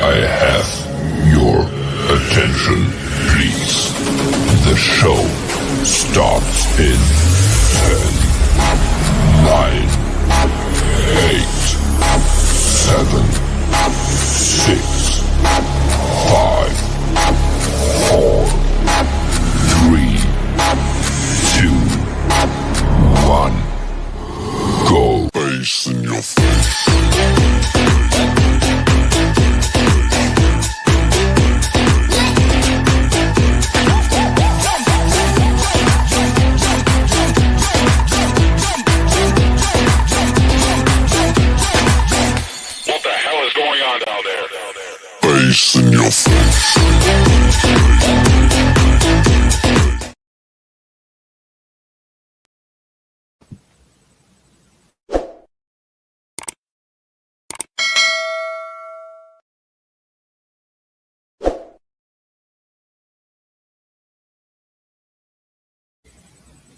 I have your attention, please. The show starts in 10, 9, 8, 7, 6, 5, 4, 3, 2, 1. Go. Face in your face. Face in your face.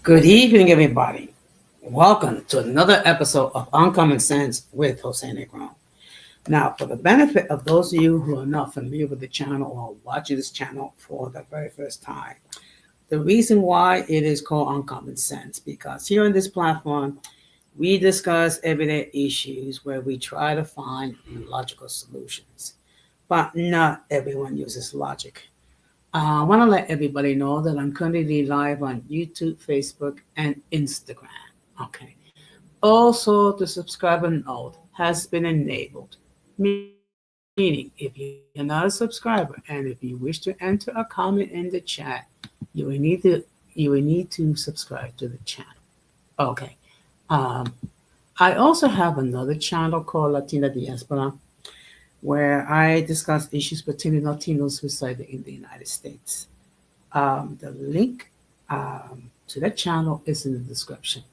Good evening, everybody. Welcome to another episode of Uncommon Sense with Jose Negron. Now, for the benefit of those of you who are not familiar with the channel or watching this channel for the very first time, the reason why it is called Uncommon Sense, because here on this platform, we discuss everyday issues where we try to find logical solutions. But not everyone uses logic. I want to let everybody know that I'm currently live on YouTube, Facebook, and Instagram. Okay. Also, the subscriber note has been enabled, meaning if you're not a subscriber and if you wish to enter a comment in the chat, you will need to subscribe to the channel. Okay. Um, I also have another channel called Latina Diaspora where I discuss issues pertaining to Latinos residing in the United States. The link to that channel is in the description.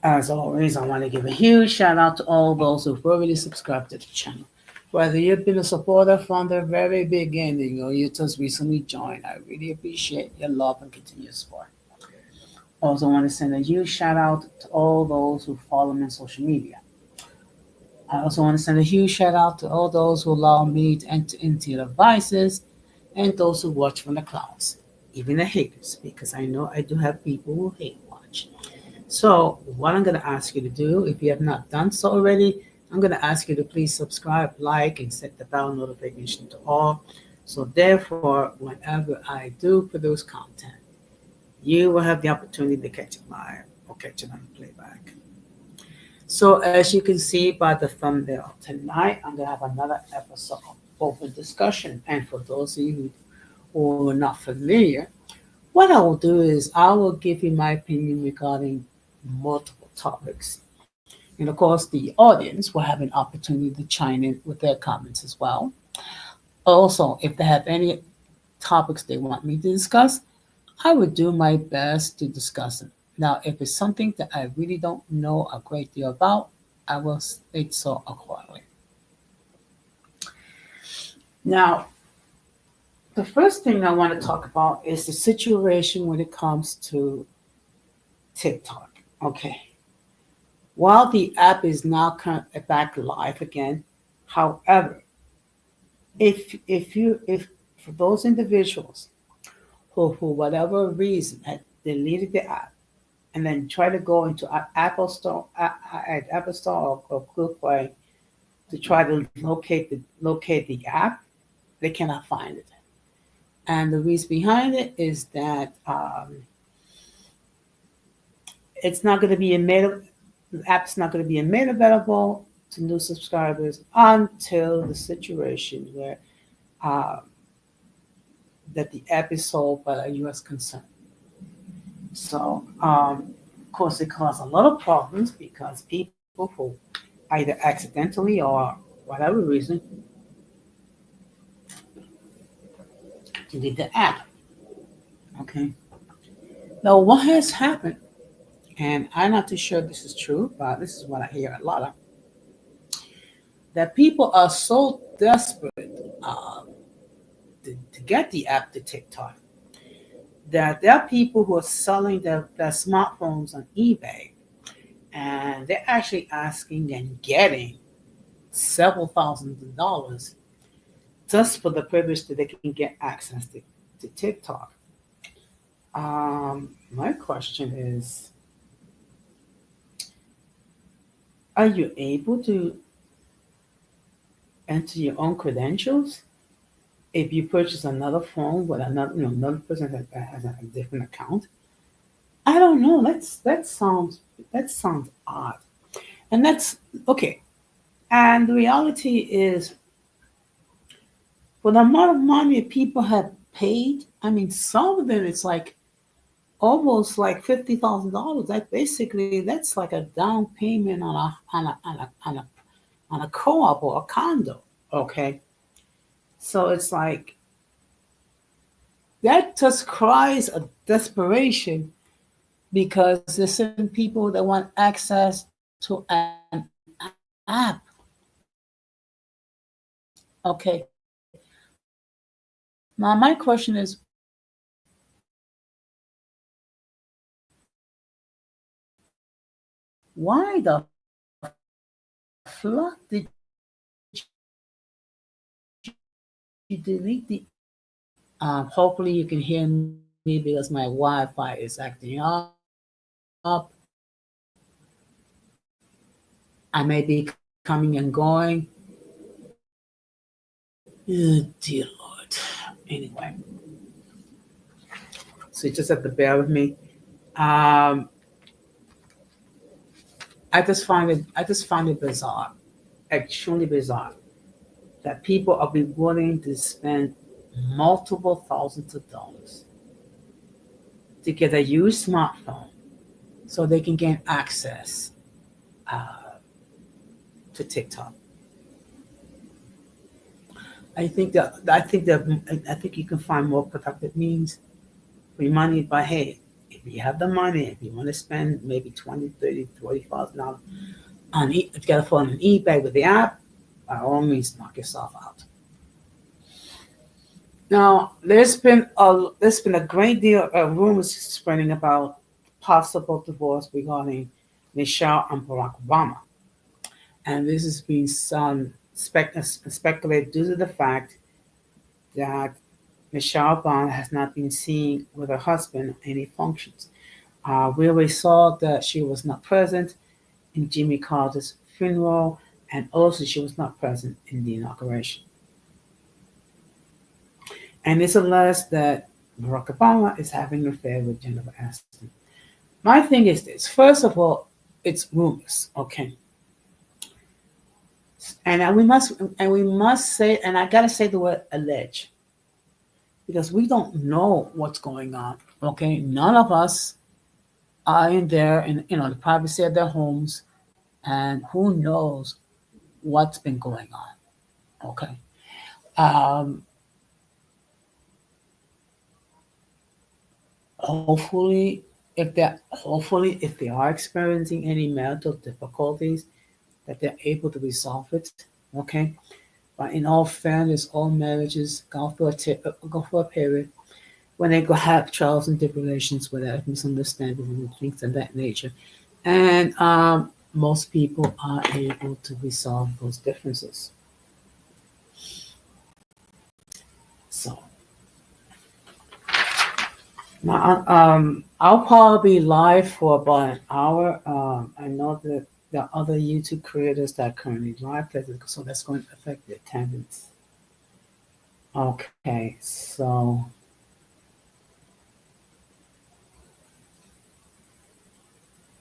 As always, I want to give a huge shout out to all those who've already subscribed to the channel. Whether you've been a supporter from the very beginning or you just recently joined, I really appreciate your love and continued support. Also, want to send a huge shout out to all those who follow me on social media. I also want to send a huge shout out to all those who allow me to enter into your devices and those who watch from the clouds, even the haters, because I know I do have people who hate watch. So, what I'm going to ask you to do, if you have not done so already, I'm going to ask you to please subscribe, like, and set the bell notification to all. So, therefore, whenever I do produce content, you will have the opportunity to catch it live or catch it on playback. So, as you can see by the thumbnail, tonight I'm going to have another episode of open discussion. And for those of you who are not familiar, what I will do is I will give you my opinion regarding multiple topics. And of course, the audience will have an opportunity to chime in with their comments as well. Also, if they have any topics they want me to discuss, I would do my best to discuss them. Now, if it's something that I really don't know a great deal about, I will state so accordingly. Now, the first thing I want to talk about is the situation when it comes to TikTok. Okay. While the app is now back live again, however, if for those individuals who for whatever reason had deleted the app and then try to go into Apple Store or Google Play to try to locate the app, they cannot find it. And the reason behind it is that it's not going to be made. The app's not going to be made available to new subscribers until the situation where uh, that the app is sold by a U.S. concern. So, of course, it caused a lot of problems because people who either accidentally or whatever reason delete the app. Okay. Now, what has happened, and I'm not too sure this is true, but this is what I hear a lot of, that people are so desperate to get the app to TikTok that there are people who are selling their smartphones on eBay and they're actually asking and getting several thousands of dollars just for the privilege that they can get access to TikTok. My question is, are you able to enter your own credentials if you purchase another phone with another, another person that has a different account? I don't know. That sounds odd, and that's okay. And the reality is, for the amount of money people have paid, I mean, some of them it's like almost like $50,000. That basically that's like a down payment on a co-op or a condo. Okay, so it's like that just cries of desperation because there's certain people that want access to an app. Okay, now my question is, why the fuck did you delete the? Hopefully you can hear me because my Wi-Fi is acting up. I may be coming and going. Oh, dear Lord. Anyway, so you just have to bear with me. Um, I just find it bizarre, extremely bizarre, that people are be willing to spend multiple thousands of dollars to get a used smartphone so they can gain access uh, to TikTok. I think you can find more productive means for your money. But hey, if you have the money, if you want to spend maybe 20, 30, $40,000 to get a phone on eBay with the app, by all means, knock yourself out. Now, there's been a great deal of rumors spreading about possible divorce regarding Michelle and Barack Obama, and this has been speculated due to the fact that Michelle Obama has not been seen with her husband at any functions. We always saw that she was not present in Jimmy Carter's funeral, and also she was not present in the inauguration. And it's alleged that Barack Obama is having an affair with Jennifer Aniston. My thing is this: first of all, it's rumors, okay, and we must say, and I gotta say the word alleged because we don't know what's going on. Okay, none of us are in there in the privacy of their homes, and who knows what's been going on. Okay, um, hopefully, if they are experiencing any marital difficulties, that they're able to resolve it. Okay, but in all fairness, all marriages go for a period when they go have trials and tribulations where there's misunderstandings and things of that nature. And most people are able to resolve those differences. So now, I'll probably be live for about an hour. I know that there are other YouTube creators that are currently live, so that's going to affect the attendance. Okay, so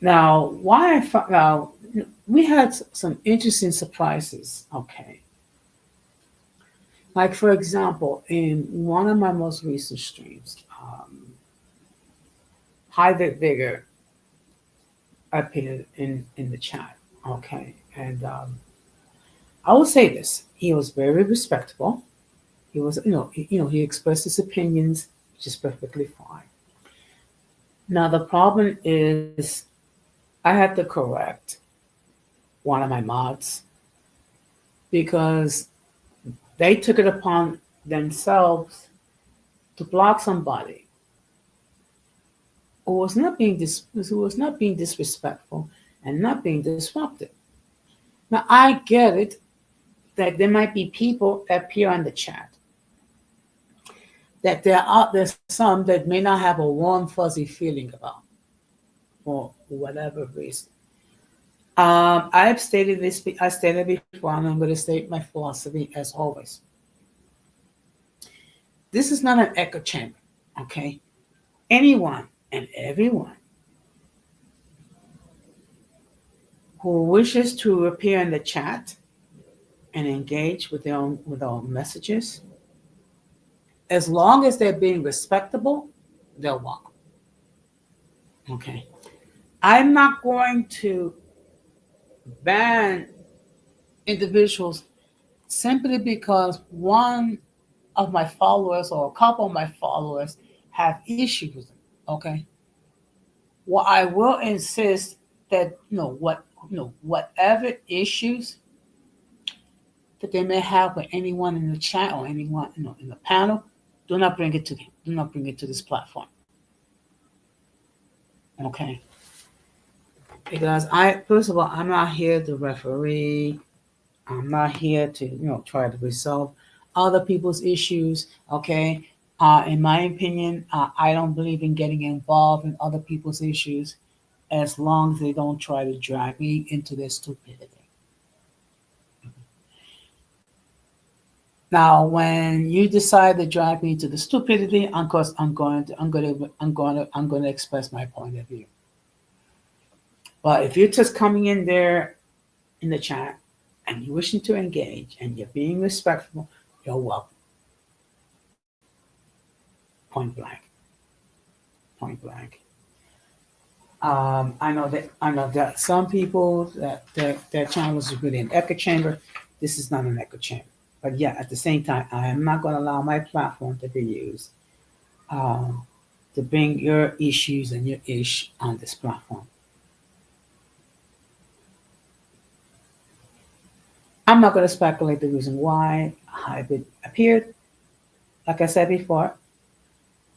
now why I found now we had some interesting surprises. Okay, like for example, in one of my most recent streams, High Vigor appeared in the chat. Okay, and I will say this: he was very respectable. He was, he expressed his opinions, which is perfectly fine. Now the problem is, I had to correct one of my mods because they took it upon themselves to block somebody who was not being disrespectful and not being disruptive. Now I get it that there might be people that appear on the chat, that there's some that may not have a warm, fuzzy feeling about for whatever reason. I've stated this, I stated before, and I'm going to state my philosophy as always. This is not an echo chamber, okay? Anyone and everyone who wishes to appear in the chat and engage with our messages, as long as they're being respectable, they're welcome. Okay. I'm not going to ban individuals simply because one of my followers or a couple of my followers have issues with them. Okay. Well, I will insist that whatever issues that they may have with anyone in the chat or anyone in the panel, do not bring it to them. Do not bring it to this platform. Okay. Because first of all, I'm not here to referee. I'm not here to try to resolve other people's issues. Okay. In my opinion, I don't believe in getting involved in other people's issues as long as they don't try to drag me into their stupidity. Now, when you decide to drag me to the stupidity, of course, I'm going to express my point of view. But if you're just coming in there in the chat and you're wishing to engage and you're being respectful, you're welcome. Point blank. Point blank. I know that some people that their channels is really an echo chamber. This is not an echo chamber. But yeah, at the same time, I am not going to allow my platform to be used to bring your issues and your ish on this platform. I'm not going to speculate the reason why hybrid appeared. Like I said before,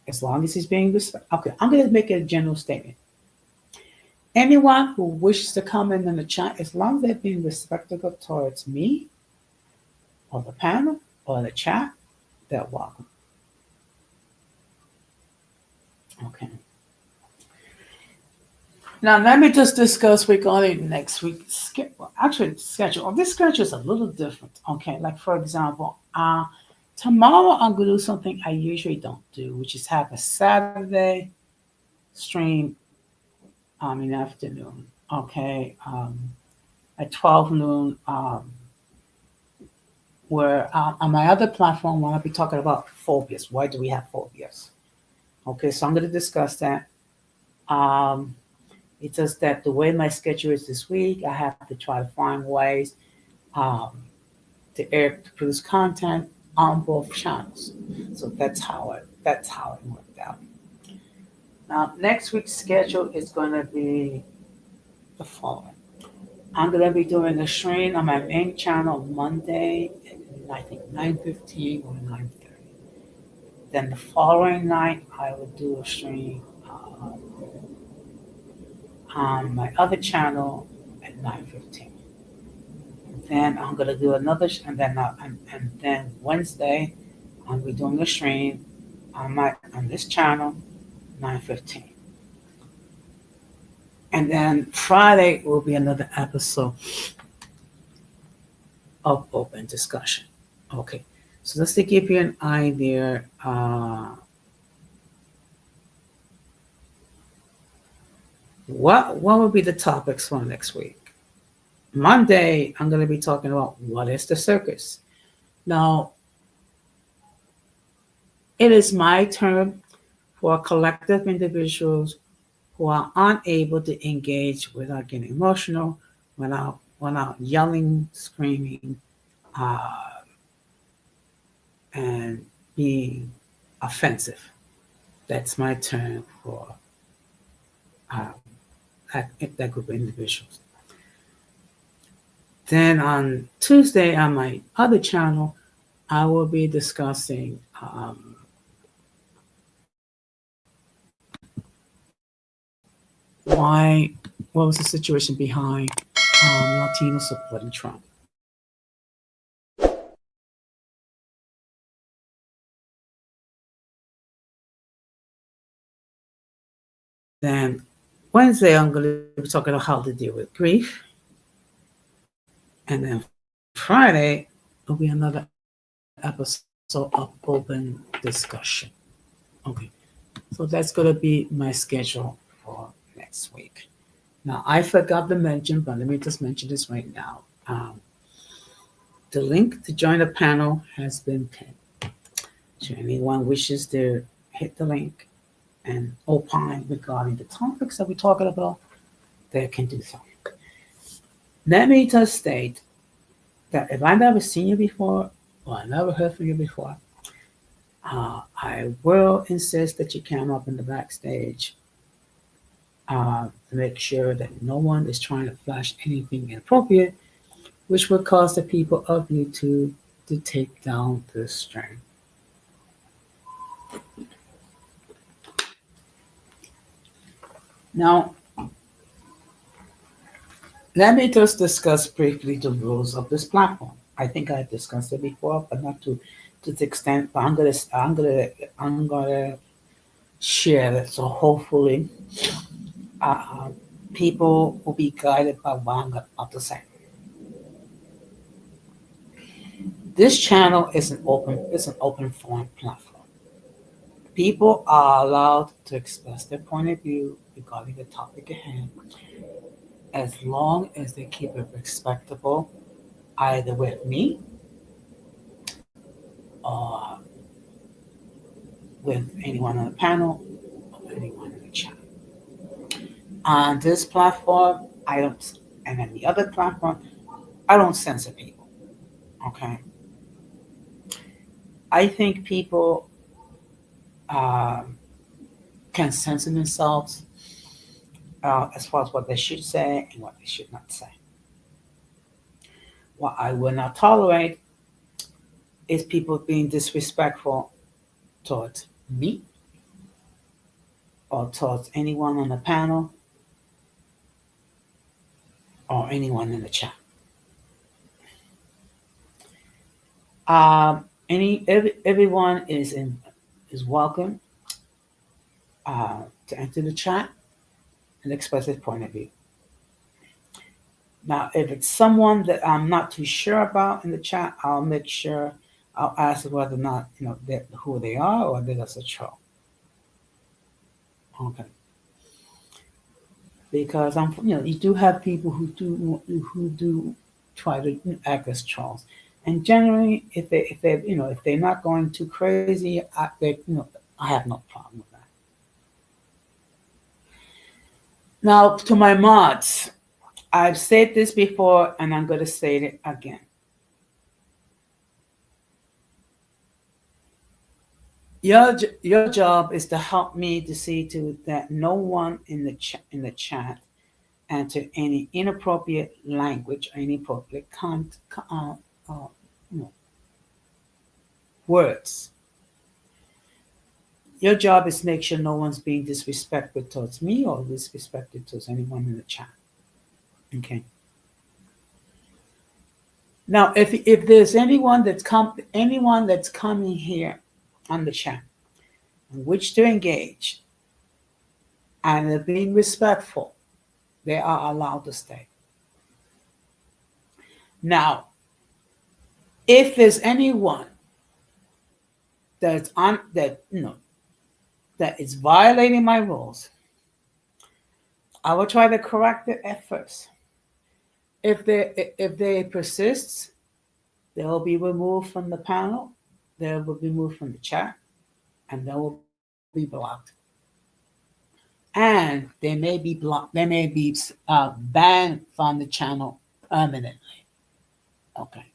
as long as he's being respectful. Okay, I'm going to make a general statement. Anyone who wishes to comment in the chat, as long as they're being respectful towards me, or the panel, or the chat, they're welcome. Okay. Now, let me just discuss regarding next week's schedule. Actually, schedule. This schedule is a little different. Okay, like for example, tomorrow I'm going to do something I usually don't do, which is have a Saturday stream in the afternoon. Okay, at 12 noon. Where on my other platform, I'll be talking about phobias. Why do we have phobias? Okay, so I'm going to discuss that. It's just that the way my schedule is this week, I have to try to find ways to produce content on both channels. So that's how it worked out. Now, next week's schedule is going to be the following. I'm going to be doing a stream on my main channel Monday, I think 9:15 or 9:30. Then the following night, I will do a stream on my other channel at 9:15. Then I'm going to do another, and then Wednesday, I'll be doing a stream on this channel, 9:15. And then Friday will be another episode of open discussion. Okay, so just to give you an idea, what will be the topics for next week? Monday, I'm going to be talking about what is the circus. Now, it is my turn for collective individuals who are unable to engage without getting emotional, without yelling, screaming, and being offensive. That's my turn for that group of individuals. Then on Tuesday on my other channel, I will be discussing what was the situation behind Latinos supporting Trump. Then Wednesday, I'm going to be talking about how to deal with grief. And then Friday will be another episode of open discussion. Okay. So that's going to be my schedule for next week. Now, I forgot to mention, but let me just mention this right now. The link to join the panel has been pinned. So anyone wishes to hit the link and opine regarding the topics that we're talking about, they can do so. Let me just state that if I never seen you before or I never heard from you before, I will insist that you come up in the backstage to make sure that no one is trying to flash anything inappropriate, which will cause the people of YouTube to take down the stream. Now, let me just discuss briefly the rules of this platform. I think I discussed it before, but not to the extent. But I'm gonna share it. So hopefully, uh, people will be guided by what I'm about to say. This channel is an open forum platform. People are allowed to express their point of view regarding the topic at hand, as long as they keep it respectable, either with me or with anyone on the panel or anyone in the chat. On this platform, I don't, and any other platform, I don't censor people. Okay, I think people um, can censor themselves as far as what they should say and what they should not say. What I will not tolerate is people being disrespectful towards me or towards anyone on the panel or anyone in the chat. Everyone is welcome to enter the chat and express his point of view. Now, if it's someone that I'm not too sure about in the chat, I'll ask whether or not who they are or they're just a troll. Okay, because you do have people who do try to act as trolls, and generally, if they're not going too crazy, I have no problem with that. Now, to my mods, I've said this before, and I'm going to say it again. Your job is to help me to see to that no one in the chat enter any inappropriate language or inappropriate uh, you know, words. Your job is to make sure no one's being disrespectful towards me or disrespectful towards anyone in the chat. Okay. Now, if there's anyone that's coming here on the chat, in which to engage, and they're being respectful, they are allowed to stay. Now, if there's anyone that is violating my rules, I will try to correct it at first. If they persist, they will be removed from the panel, they will be removed from the chat, and they will be blocked. And they may be blocked. They may be banned from the channel permanently. Okay.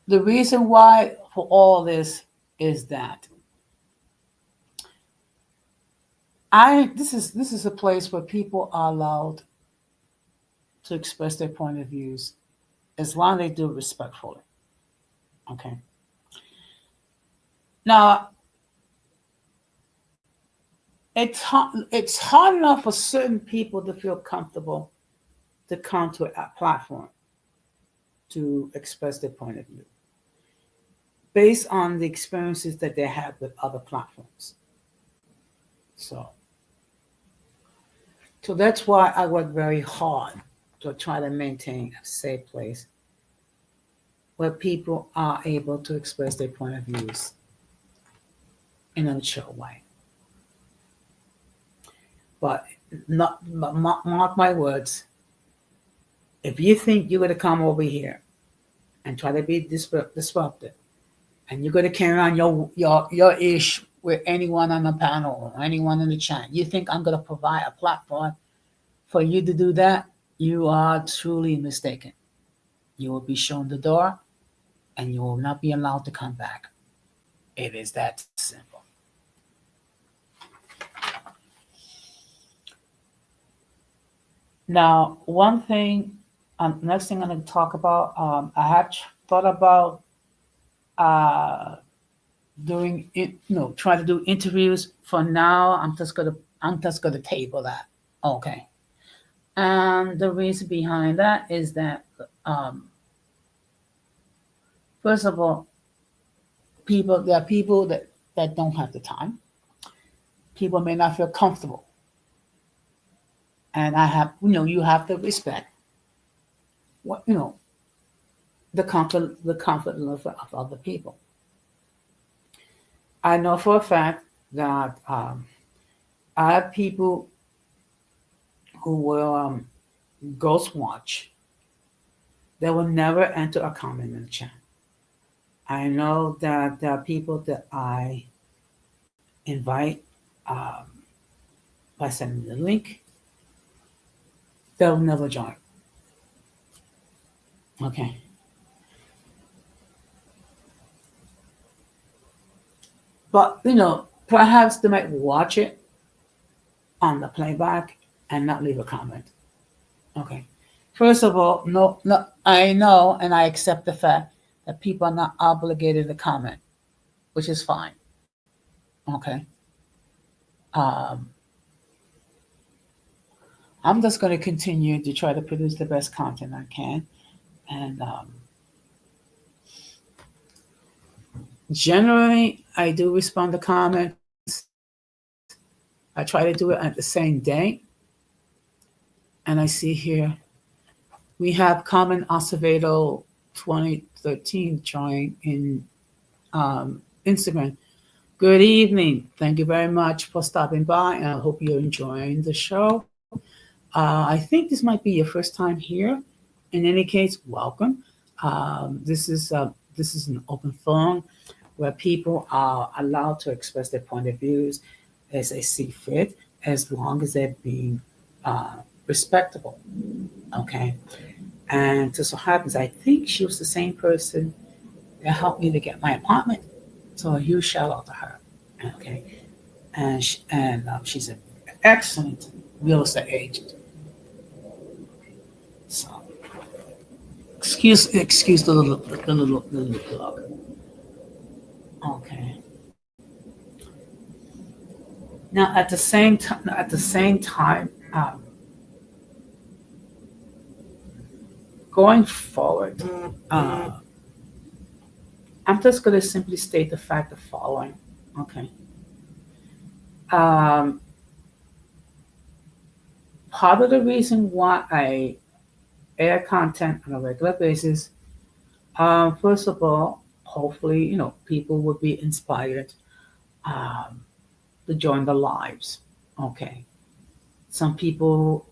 The reason why for all this is that this is a place where people are allowed to express their point of views as long as they do it respectfully. Okay. Now, it's hard enough for certain people to feel comfortable to come to a platform to express their point of view based on the experiences that they have with other platforms. So So that's why I work very hard to try to maintain a safe place where people are able to express their point of views in a chill way. But mark my words, if you think you're going to come over here and try to be disruptive, and you're going to carry on your ish with anyone on the panel or anyone in the chat, you think I'm going to provide a platform for you to do that? You are truly mistaken. You will be shown the door, and you will not be allowed to come back. It is that simple. Now, one thing, next thing I'm going to talk about, I have thought about uh, doing it, try to do interviews. For now, I'm just gonna table that. Okay. And the reason behind that is that, um, first of all, there are people that don't have the time. People may not feel comfortable, and you have to respect what the comfort level of other people. I know for a fact that I have people who will ghost watch. They will never enter a comment in the chat. I know that there are people that I invite um, by sending the link. They'll never join. Okay. But, perhaps they might watch it on the playback and not leave a comment. Okay. First of all, no, I know and I accept the fact that people are not obligated to comment, which is fine. Okay. Um, I'm just going to continue to try to produce the best content I can. And generally, I do respond to comments. I try to do it at the same day. And I see here we have Common Acevedo 2013 join in Instagram. Good evening. Thank you very much for stopping by. And I hope you're enjoying the show. I think this might be your first time here. In any case, welcome. This is an open forum where people are allowed to express their point of views as they see fit, as long as they're being uh, respectable. Okay. And just so happens, I think she was the same person that helped me to get my apartment. So a huge shout out to her. Okay. And she's an excellent real estate agent. So excuse the little dog. Okay. Now at the same time, going forward, uh, I'm just going to simply state the fact of following. Okay. Um, Part of the reason why I air content on a regular basis, first of all, hopefully, people will be inspired um, to join the lives. Okay. Some people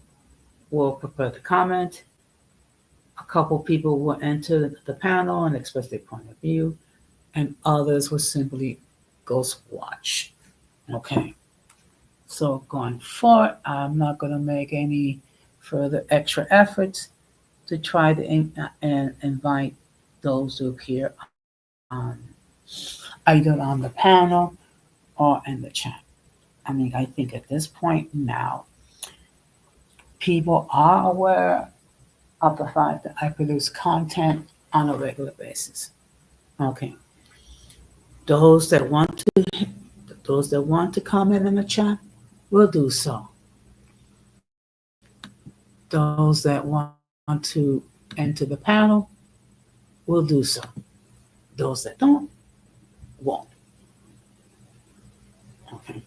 will prefer to comment. A couple people will enter the panel and express their point of view, and others will simply ghost watch. Okay. So going forward, I'm not going to make any further extra efforts to try to and invite those who appear on either on the panel or in the chat. I mean, I think at this point now, people are aware of the fact that I produce content on a regular basis. Okay. Those that want to those that want to comment in the chat will do so. Those that want to enter the panel will do so. Those that don't won't. Okay.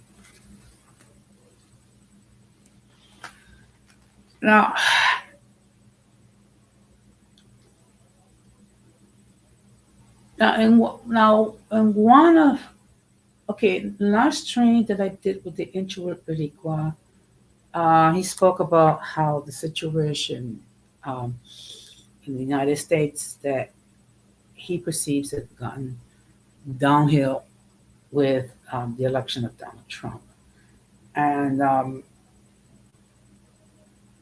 Now, in one of okay, last training that I did with the introvert Boricua, he spoke about how the situation um, in the United States that he perceives had gotten downhill with the election of Donald Trump. And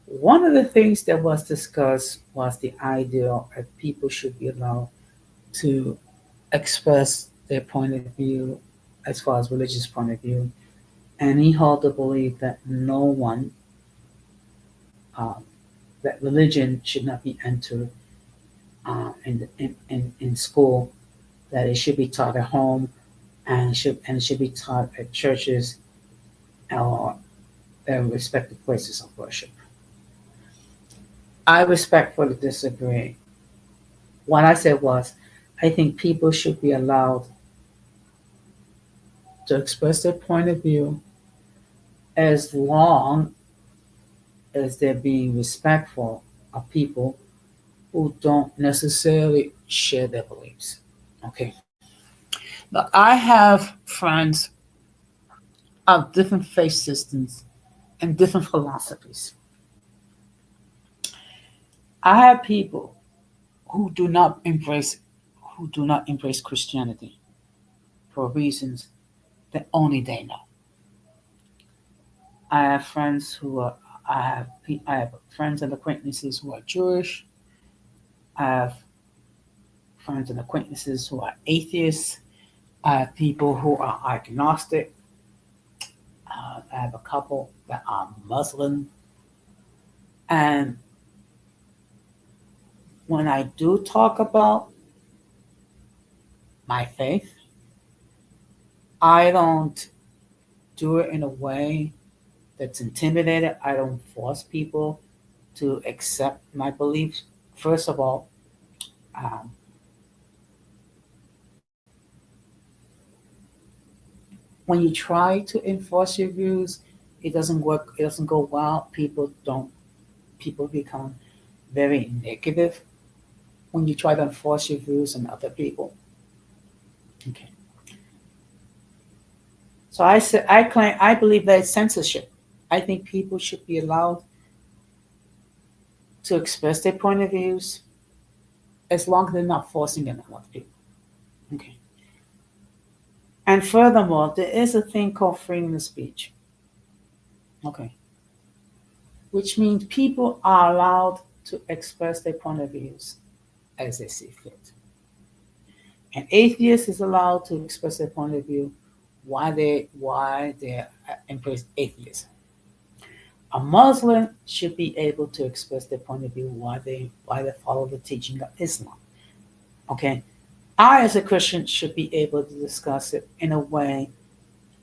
one of the things that was discussed was the idea that people should be allowed to express their point of view as far as religious point of view. And he held the belief that no one, um, that religion should not be entered in school, that it should be taught at home and it should be taught at churches or their respective places of worship. I respectfully disagree. What I said was, I think people should be allowed to express their point of view as long as they're being respectful of people who don't necessarily share their beliefs. Okay. But I have friends of different faith systems and different philosophies. I have people who do not embrace Christianity for reasons that only they know. I have friends who are I have friends and acquaintances who are Jewish. I have friends and acquaintances who are atheists. I have people who are agnostic. I have a couple that are Muslim. And when I do talk about my faith, I don't do it in a way that's intimidated. I don't force people to accept my beliefs. First of all, um, when you try to enforce your views, it doesn't work. It doesn't go well. People become very negative when you try to enforce your views on other people. Okay. So I believe that it's censorship. I think people should be allowed to express their point of views as long as they're not forcing it on other people. Okay. And furthermore, there is a thing called freedom of speech. Okay. Which means people are allowed to express their point of views as they see fit. An atheist is allowed to express their point of view why they embrace atheism. A Muslim should be able to express their point of view why they follow the teaching of Islam. Okay, I as a Christian should be able to discuss it in a way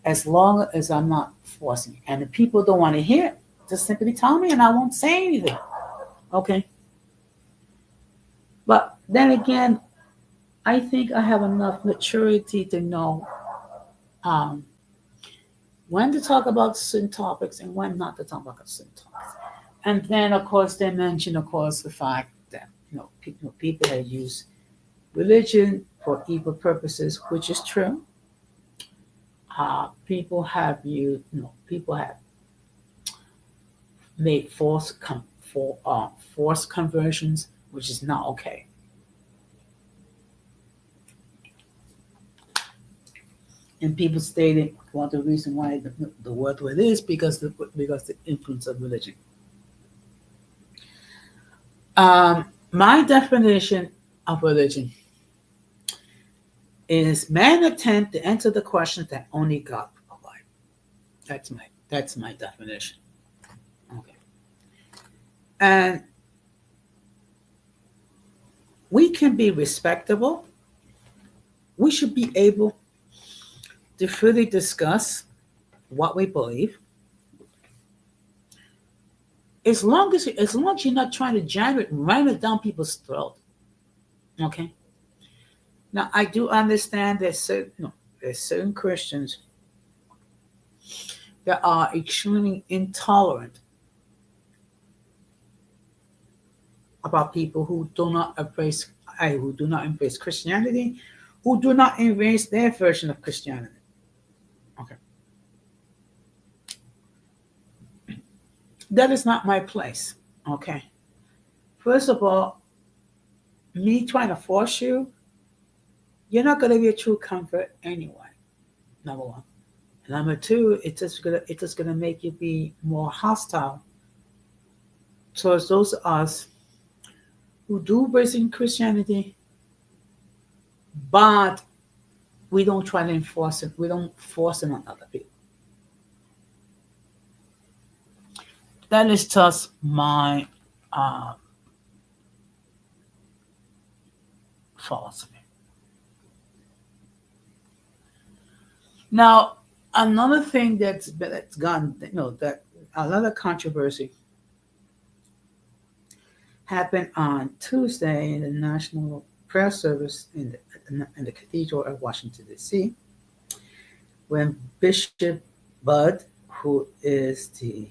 as long as I'm not forcing it. And if people don't want to hear it, just simply tell me and I won't say anything. Okay. But then again, I think I have enough maturity to know um, when to talk about certain topics and when not to talk about certain topics. And then, of course, they mention, of course, the fact that people have used religion for evil purposes, which is true. People have made forced conversions, which is not okay. And people stated, well, the reason why the word it is because the influence of religion. My definition of religion is man attempt to answer the questions that only God provides. That's my definition. Okay. And we can be respectable. We should be able to freely discuss what we believe, as long as you're not trying to jam it and ram it down people's throat. Okay. Now I do understand there's certain Christians that are extremely intolerant about people who do not embrace Christianity, who do not embrace their version of Christianity. Okay, that is not my place. Okay, first of all, me trying to force you, you're not going to be a true comfort anyway. Number one. And number two, it's just gonna make you be more hostile towards those of us who do embrace in Christianity, but we don't try to enforce it. We don't force it on other people. That is just my uh, philosophy. Now, another thing that's gone, that another controversy happened on Tuesday in the National Prayer Service in the Cathedral of Washington, D.C., when Bishop Budd, who is the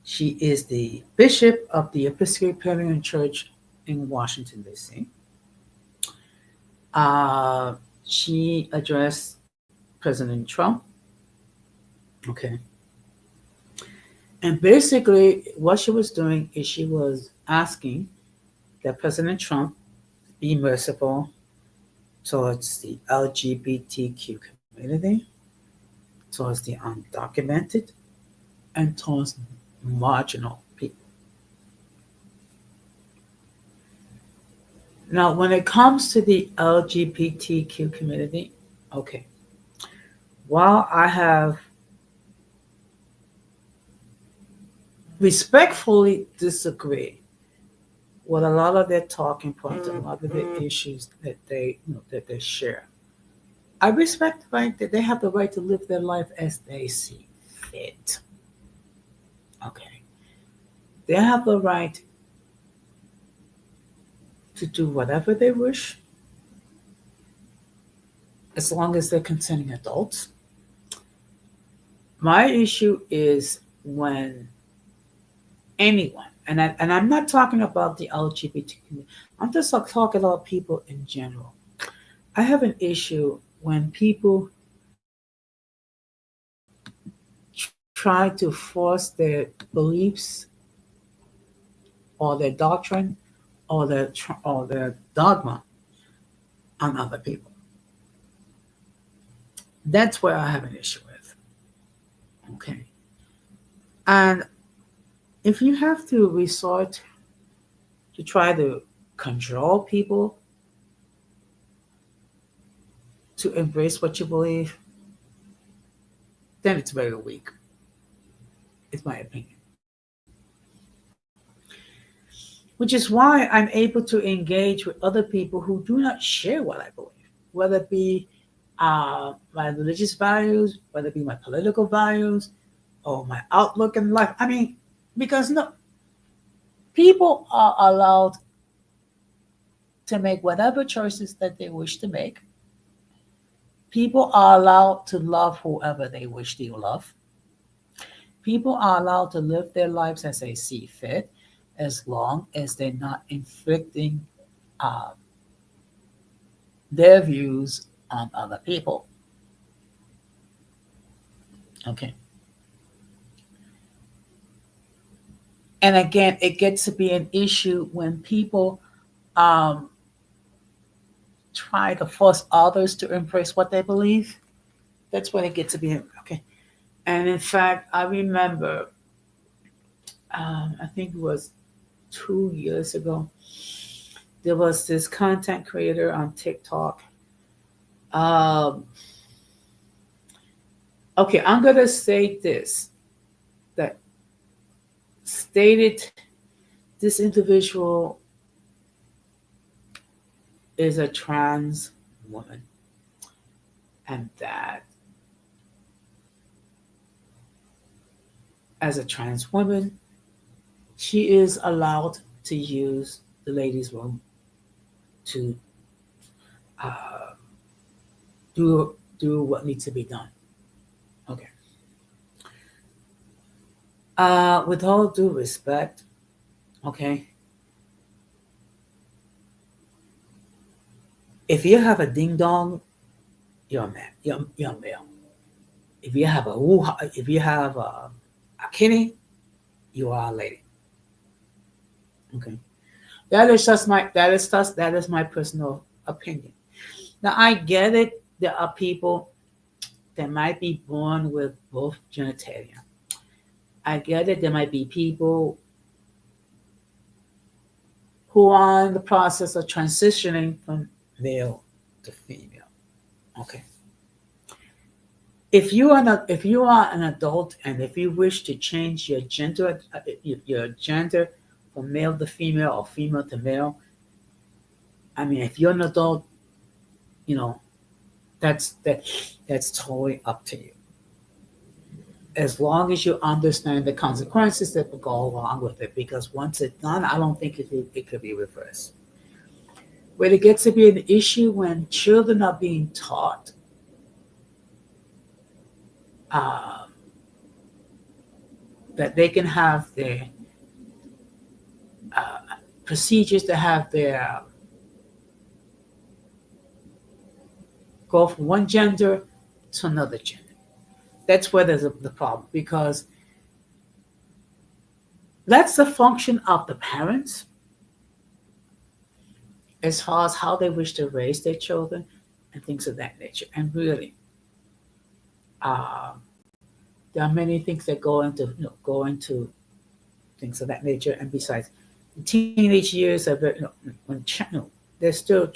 she is the bishop of the Episcopalian Church in Washington, D.C., uh, she addressed President Trump. Okay. And basically, what she was doing is she was asking that President Trump be merciful towards the LGBTQ community, towards the undocumented, and towards marginal people. Now, when it comes to the LGBTQ community, okay, while I have respectfully disagree with a lot of their talking points, a lot of the issues that they share, I respect the right that they have the right to live their life as they see fit. Okay. They have the right to do whatever they wish as long as they're consenting adults. My issue is when anyone, and I'm not talking about the LGBT community, I'm just talking about people in general. I have an issue when people try to force their beliefs or their doctrine or their dogma on other people. That's where I have an issue with. Okay. And if you have to resort to try to control people to embrace what you believe, then it's very weak. It's my opinion. Which is why I'm able to engage with other people who do not share what I believe, whether it be my religious values, whether it be my political values, or my outlook in life. I mean, because no, people are allowed to make whatever choices that they wish to make. People are allowed to love whoever they wish to love. People are allowed to live their lives as they see fit, as long as they're not inflicting uh, their views on other people. Okay. And again, it gets to be an issue when people um, try to force others to embrace what they believe. That's when it gets to be okay. And in fact, I remember, I think it was 2 years ago, there was this content creator on TikTok. Um, okay, I'm gonna say this that stated this individual is a trans woman, and that as a trans woman, she is allowed to use the ladies' room to uh, do what needs to be done. Okay. With all due respect, okay, If you have a ding dong, you're a man. You're a male. If you have a woo, if you have a kitty, you are a lady. Okay, that is my personal opinion. Now I get it. There are people that might be born with both genitalia. I get it. There might be people who are in the process of transitioning from male to female. Okay. If you are an adult and if you wish to change your gender from male to female or female to male, I mean, if you're an adult, you know that's that that's totally up to you. As long as you understand the consequences that will go along with it, because once it's done, I don't think it could be reversed. But it gets to be an issue when children are being taught uh, that they can have their uh, procedures to have their go from one gender to another gender. That's where there's the problem because that's the function of the parents as far as how they wish to raise their children and things of that nature. And really, uh, there are many things that go into things of that nature. And besides, the teenage years are very, when they're still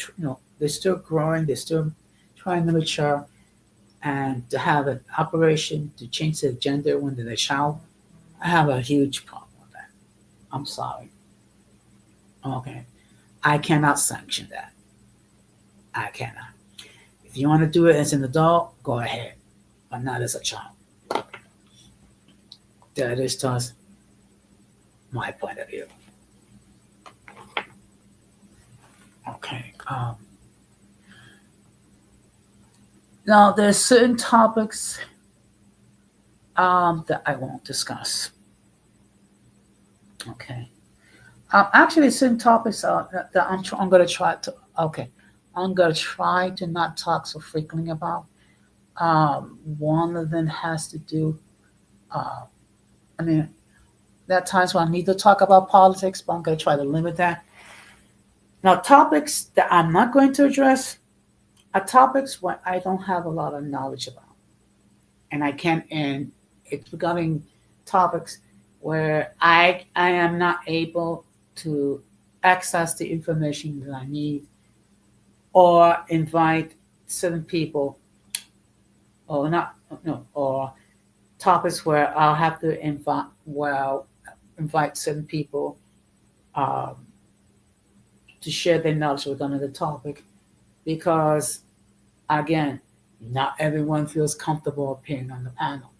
they're still growing, they're still trying to mature, and to have an operation to change their gender when they're a child, I have a huge problem with that. I'm sorry. Okay, I cannot sanction that. I cannot. If you want to do it as an adult, go ahead, but not as a child. That is just my point of view. Okay. Now, there's certain topics that I won't discuss. Okay. Actually, certain topics that I'm going to try to. Okay, I'm going to try to not talk so frequently about. One of them has to do. Uh, I mean, there are times when I need to talk about politics, but I'm going to try to limit that. Now, topics that I'm not going to address are topics where I don't have a lot of knowledge about, and I can't. And it's regarding topics where I am not able to access the information that I need, or invite certain people, or not, no, or topics where I'll have to invite certain people um, to share their knowledge regarding the topic, because again, not everyone feels comfortable appearing on the panel,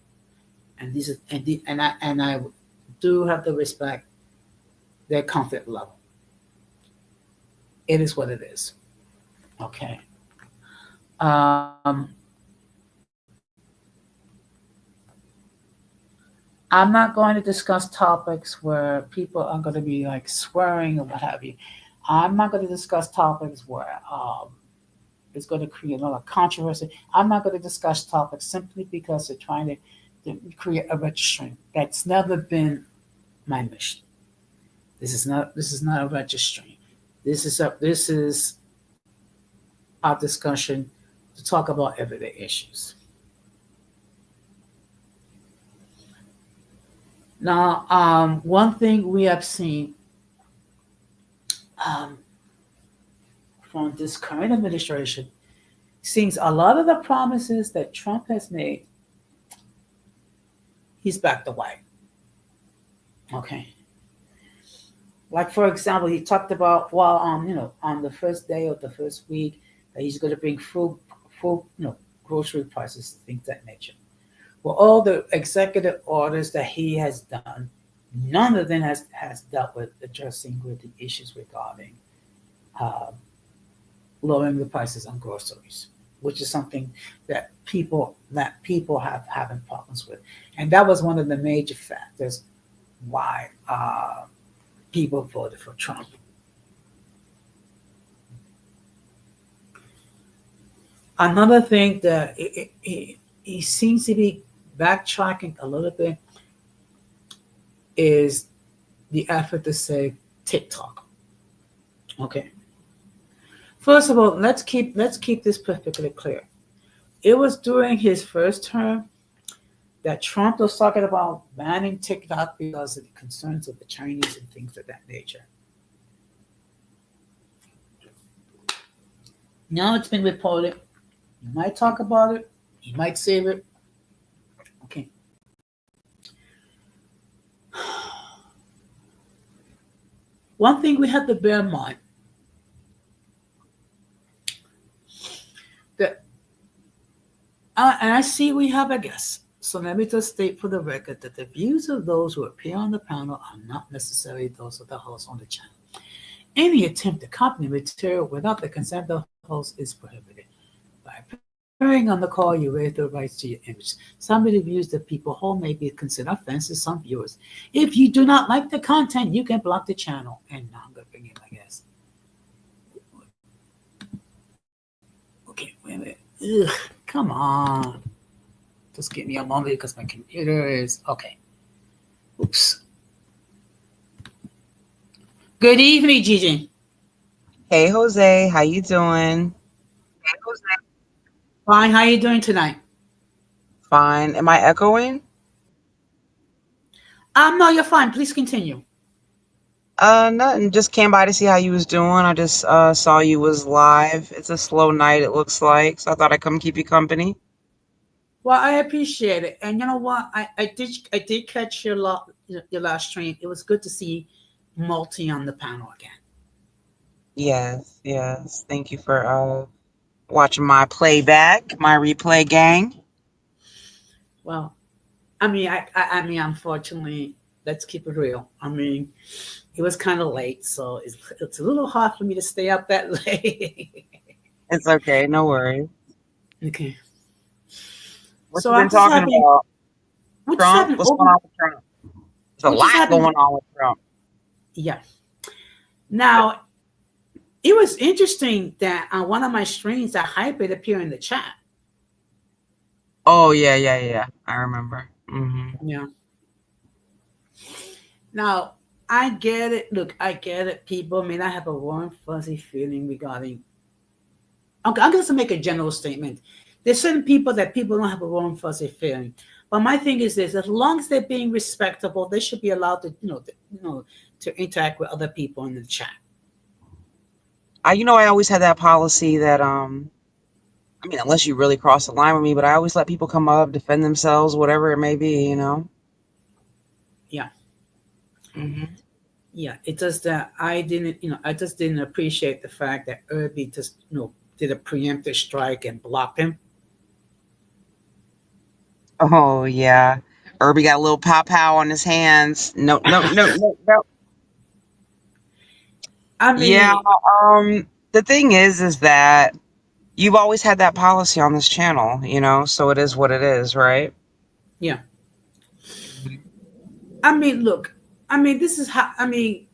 and these are, and I do have to respect their comfort level. It is what it is. Okay. Um, I'm not going to discuss topics where people are going to be like swearing or what have you. I'm not going to discuss topics where it's going to create a lot of controversy. I'm not going to discuss topics simply because they're trying to create a registry. That's never been my mission. This is not a registry. This is our discussion to talk about everyday issues. Now, one thing we have seen um, from this current administration seems a lot of the promises that Trump has made, he's backed away. Okay. Like for example, he talked about on the first day of the first week that he's going to bring food, grocery prices, things of that nature. Well, all the executive orders that he has done, none of them has dealt with addressing with the issues regarding uh, lowering the prices on groceries, which is something that people have having problems with, and that was one of the major factors why people voted for Trump. Another thing that he seems to be backtracking a little bit is the effort to say TikTok. Okay. First of all, let's keep this perfectly clear. It was during his first term that Trump was talking about banning TikTok because of the concerns of the Chinese and things of that nature. Now it's been reported. You might talk about it. You might save it. Okay. One thing we have to bear in mind that, and I see we have a guest. So let me just state for the record that the views of those who appear on the panel are not necessarily those of the host on the channel. Any attempt to copy material without the consent of the host is prohibited. By appearing on the call, you waive the rights to your image. Some of the views that people hold may be considered offensive to some viewers. If you do not like the content, you can block the channel. And now I'm going to bring in my guest. Okay, wait a minute. Ugh, come on. Just give me a moment because my computer is okay. Oops. Good evening, Gigi. Hey Jose, how you doing? Fine. How are you doing tonight? Fine. Am I echoing? No, you're fine. Please continue. Nothing. Just came by to see how you was doing. I just saw you was live. It's a slow night, it looks like. So I thought I'd come keep you company. Well, I appreciate it, and you know what? I did catch your last stream. It was good to see Multi on the panel again. Yes, yes. Thank you for watching my playback, my replay gang. Well, I mean, unfortunately, let's keep it real. I mean, it was kind of late, so it's a little hard for me to stay up that late. It's okay, no worries. Okay, What so you been talking about? we're just Trump? having What's going open, on with Trump? There's a we're just lot having, going on with Trump. yeah. Now, it was interesting that on one of my streams, that hybrid appeared in the chat. Oh yeah, yeah, yeah. I remember. Yeah. Now, I get it. Look, I get it. People may not have a warm, fuzzy feeling regarding. I'm going to make a general statement. There's certain people that people don't have a warm, fuzzy feeling. But my thing is this: as long as they're being respectable, they should be allowed to, to interact with other people in the chat. I always had that policy that I mean, unless you really cross the line with me, but I always let people come up, defend themselves, whatever it may be. Yeah, Hmm. yeah. It's just that I just didn't appreciate the fact that Irby just, did a preemptive strike and blocked him. Oh yeah, Irby got a little pow pow on his hands. No, no, no, no, no. I Yeah. mean, The thing is that you've always had that policy on this channel. So it is what it is, right? yeah. Mhm. I mean, look. I mean, this is how. I mean,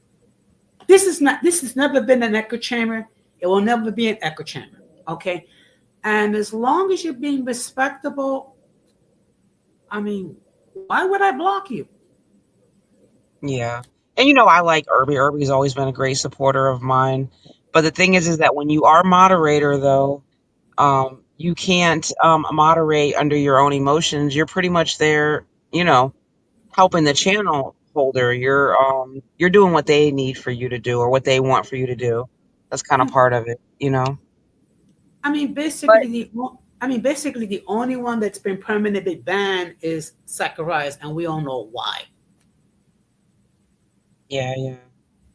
this is not. This has never been an echo chamber. It will never be an echo chamber. Okay. And as long as you're being respectable, I mean, why would I block you? Yeah, and I like Irby. Irby's always been a great supporter of mine. But the thing is that when you are moderator, though, you can't moderate under your own emotions. You're pretty much there, helping the channel holder. You're doing what they need for you to do or what they want for you to do. That's kind of part of it. I mean, But basically the only one that's been permanently banned is Zacharias, and we all know why. yeah, yeah.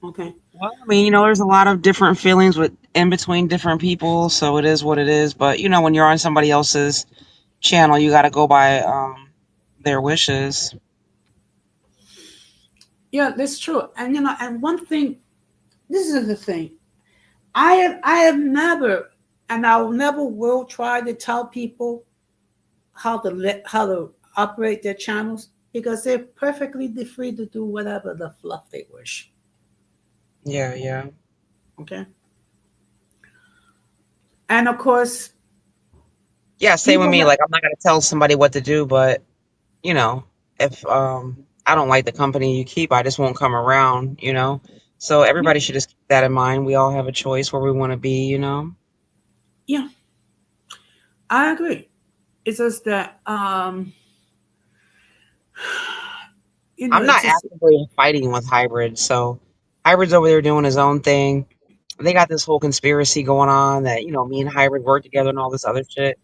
Okay. Well, I mean, there's a lot of different feelings with in between different people, so it is what it is. But when you're on somebody else's channel, you got to go by their wishes. Yeah, that's true. And and one thing, this is the thing. I have never, and I will never will try to tell people how to operate their channels because they're perfectly free to do whatever the fluff they wish. Yeah, yeah. Okay. And of course, Yeah, same with People me. have, Like I'm not gonna tell somebody what to do, but you know, if I don't like the company you keep, I just won't come around, you know. So yeah, everybody should just keep that in mind. We all have a choice where we want to be, you know. yeah, I agree. It's just that, I'm it's not just, actively fighting with Hybrid, so Hybrid's over there doing his own thing. They got this whole conspiracy going on that, me and Hybrid work together and all this other shit.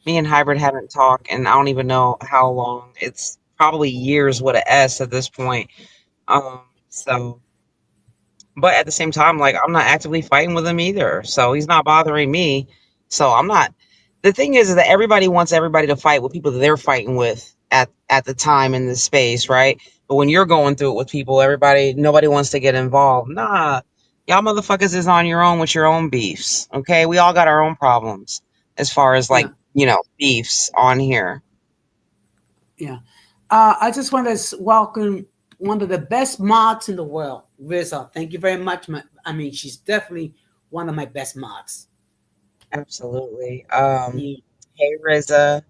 Me and Hybrid haven't talked and I don't even know how long. It's probably years with a S at this point. So but at the same time, like I'm not actively fighting with him either. So he's not bothering me. So I'm not. The thing is that everybody wants everybody to fight with people that they're fighting with at the time in the space, right? But when you're going through it with people, nobody wants to get involved. Nah, y'all motherfuckers is on your own with your own beefs. Okay, we all got our own problems as far as yeah, like beefs on here. yeah. I just want to welcome one of the best mods in the world, Rizzo. Thank you very much. I mean, she's definitely one of my best mods. Absolutely. Yeah, Hey Riza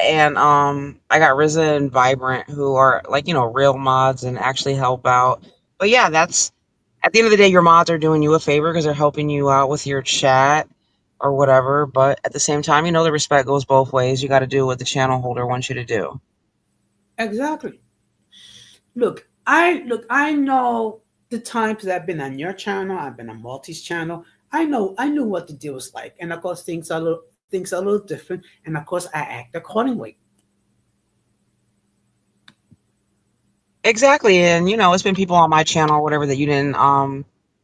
and I got Riza and Vibrant who are like, real mods and actually help out. But yeah, that's at the end of the day your mods are doing you a favor because they're helping you out with your chat or whatever, but at the same time, the respect goes both ways. You got to do what the channel holder wants you to do. exactly. I know the times that I've been on your channel, I've been on Multi's channel. I knew what the deal was like, and of course things are a little different, and of course I act accordingly. Exactly. And it's been people on my channel or whatever that you didn't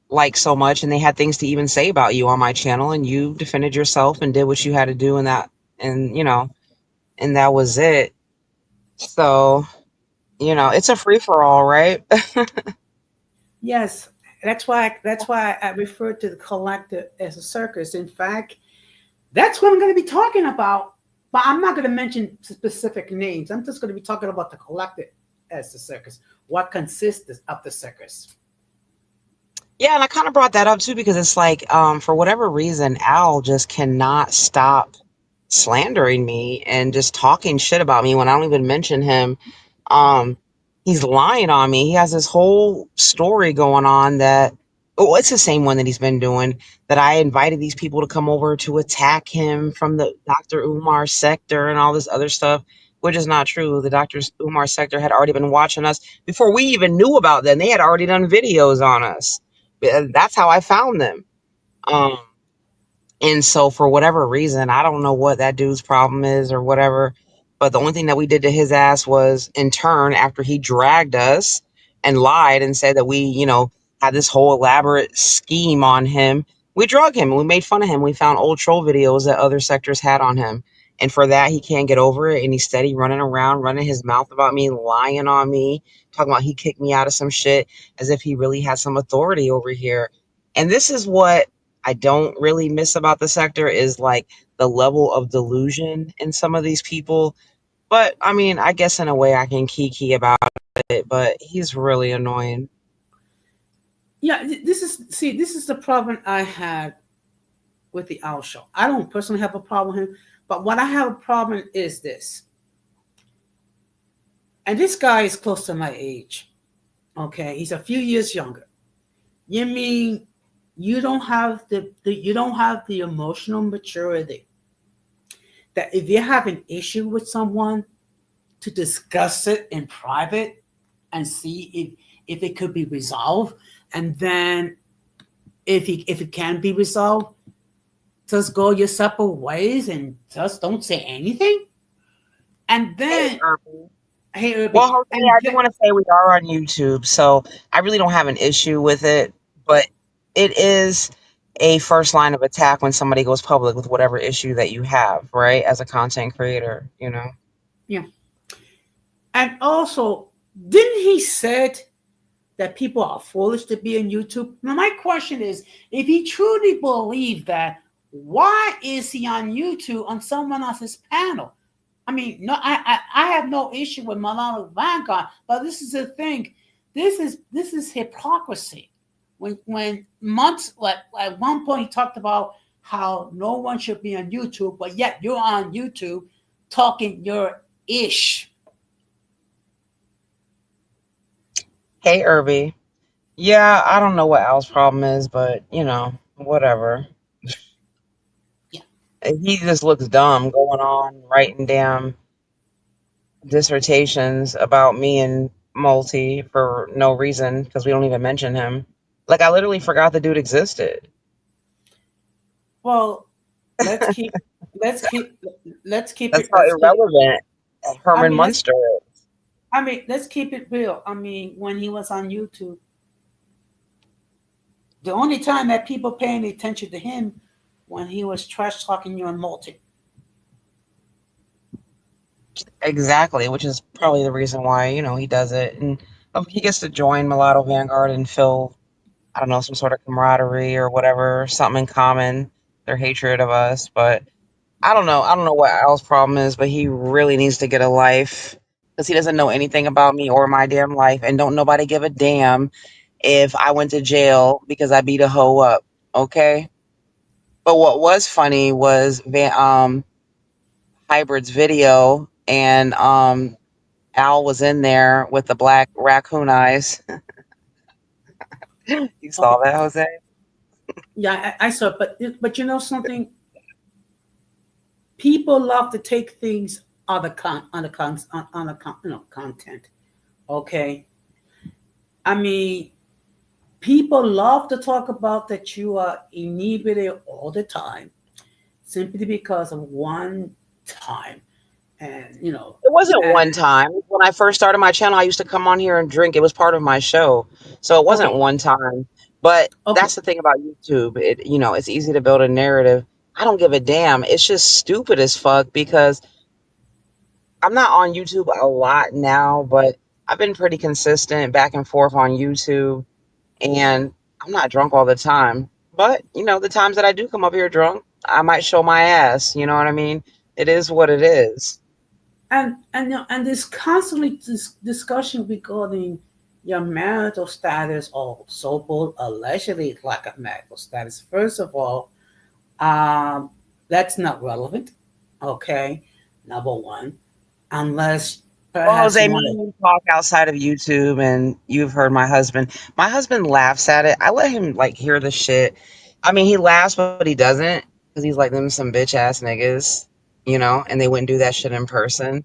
like so much and they had things to even say about you on my channel and you defended yourself and did what you had to do in that and and that was it. So, it's a free for all, right? Yes, that's why I refer to the collective as a circus. In fact, that's what I'm going to be talking about. But I'm not going to mention specific names. I'm just going to be talking about the collective as the circus. What consists of the circus? Yeah, and I kind of brought that up too because it's like, for whatever reason, Al just cannot stop slandering me and just talking shit about me when I don't even mention him. Um, he's lying on me. He has this whole story going on that, oh, it's the same one that he's been doing. That I invited these people to come over to attack him from the Dr. Umar sector and all this other stuff, which is not true. The Dr. Umar sector had already been watching us before we even knew about them. They had already done videos on us. That's how I found them. Um, and so for whatever reason, I don't know what that dude's problem is or whatever. But the only thing that we did to his ass was in turn, after he dragged us and lied and said that we, had this whole elaborate scheme on him, we drug him and we made fun of him. We found old troll videos that other sectors had on him. And for that, he can't get over it. And he's steady running around, running his mouth about me, lying on me, talking about he kicked me out of some shit as if he really has some authority over here. And this is what I don't really miss about the sector is like the level of delusion in some of these people. But I mean, I guess in a way I can kiki about it, but he's really annoying. Yeah, this is the problem I had with the Owl Show. I don't personally have a problem with him, but what I have a problem is this. And this guy is close to my age. Okay, he's a few years younger. You mean you don't have the emotional maturity that if you have an issue with someone to discuss it in private and see if it could be resolved, and then if it can be resolved, just go your separate ways and just don't say anything. And Hey, then, Irby. hey, Well, Irby, Jose, and I do then, want to say we are on YouTube, so I really don't have an issue with it, but it is a first line of attack when somebody goes public with whatever issue that you have, right? As a content creator. yeah, and also, didn't he said that people are foolish to be on YouTube? Now, my question is, if he truly believed that, why is he on YouTube on someone else's panel? I mean, no, I have no issue with Malala Vanguard, but this is the thing. This is hypocrisy. When months like at one point he talked about how no one should be on YouTube, but yet you're on YouTube talking your ish. Hey, Irby. Yeah, I don't know what Al's problem is, but whatever. Yeah. He just looks dumb going on writing damn dissertations about me and Multi for no reason because we don't even mention him. Like I literally forgot the dude existed. Well, let's keep let's keep let's keep That's it how let's keep irrelevant I Herman mean let's Munster is. let's keep it real. I mean, when he was on YouTube, the only time that people paying attention to him when he was trash talking you on multi. Exactly, which is probably the reason why, he does it. And he gets to join Mulatto Vanguard and feel, I don't know, some sort of camaraderie or whatever, something in common, their hatred of us. But I don't know. I don't know what Al's problem is, but he really needs to get a life because he doesn't know anything about me or my damn life. And don't nobody give a damn if I went to jail because I beat a hoe up. Okay. But what was funny was Hybrid's video, and Al was in there with the black raccoon eyes. You saw Okay. that, Jose? Yeah, I saw, but you know something? People love to take things on the content. Okay, I mean, people love to talk about that you are inebriated all the time simply because of one time, and It wasn't and one time. When I first started my channel, I used to come on here and drink. It was part of my show. So it wasn't okay, one time. But okay, that's the thing about YouTube. It's easy to build a narrative. I don't give a damn. It's just stupid as fuck because I'm not on YouTube a lot now, but I've been pretty consistent back and forth on YouTube, and I'm not drunk all the time. But, the times that I do come up here drunk, I might show my ass. You know what I mean? It is what it is. and there's constantly this discussion regarding your marital status or so-called allegedly lack of marital status. First of all, um, that's not relevant. Okay, number one, unless Well, perhaps you Jose, want me to. and you talk outside of YouTube, and you've heard my husband. My husband laughs at it. I let him like hear the shit. I mean, he laughs, but he doesn't because he's like them some bitch ass niggas, and they wouldn't do that shit in person.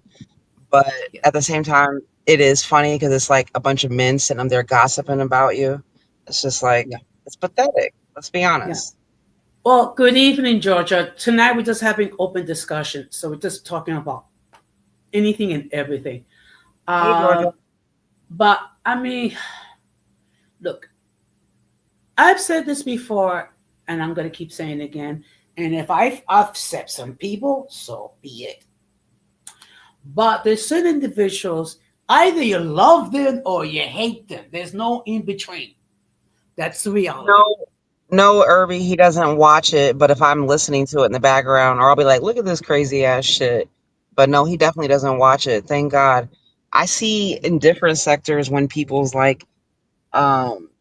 But Yeah, at the same time, it is funny because it's like a bunch of men sitting up there gossiping about you. It's just like yeah, it's pathetic. Let's be yeah. honest. Well, good evening, Georgia. Tonight we're just having open discussion, so we're just talking about anything and everything. Hey, Georgia. Um, but I mean, look, I've said this before, and I'm going to keep saying it again. And if I've upset some people, so be it. But there's certain individuals, either you love them or you hate them. There's no in between. That's the reality. No, no, Irby, he doesn't watch it, but if I'm listening to it in the background, or I'll be like, look at this crazy ass shit. But no, he definitely doesn't watch it. Thank God. I see in different sectors when people's like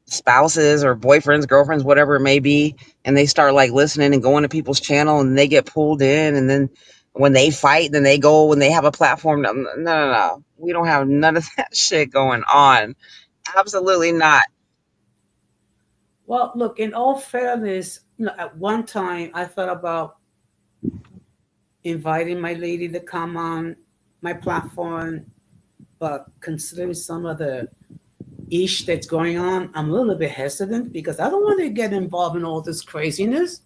spouses or boyfriends, girlfriends, whatever it may be, and they start like listening and going to people's channel and they get pulled in, and then when they fight, then they go when they have a platform. No, no, no, no. We don't have none of that shit going on. Absolutely not. Well, look, in all fairness, at one time I thought about inviting my lady to come on my platform, but considering some of the ish that's going on, I'm a little bit hesitant because I don't want to get involved in all this craziness.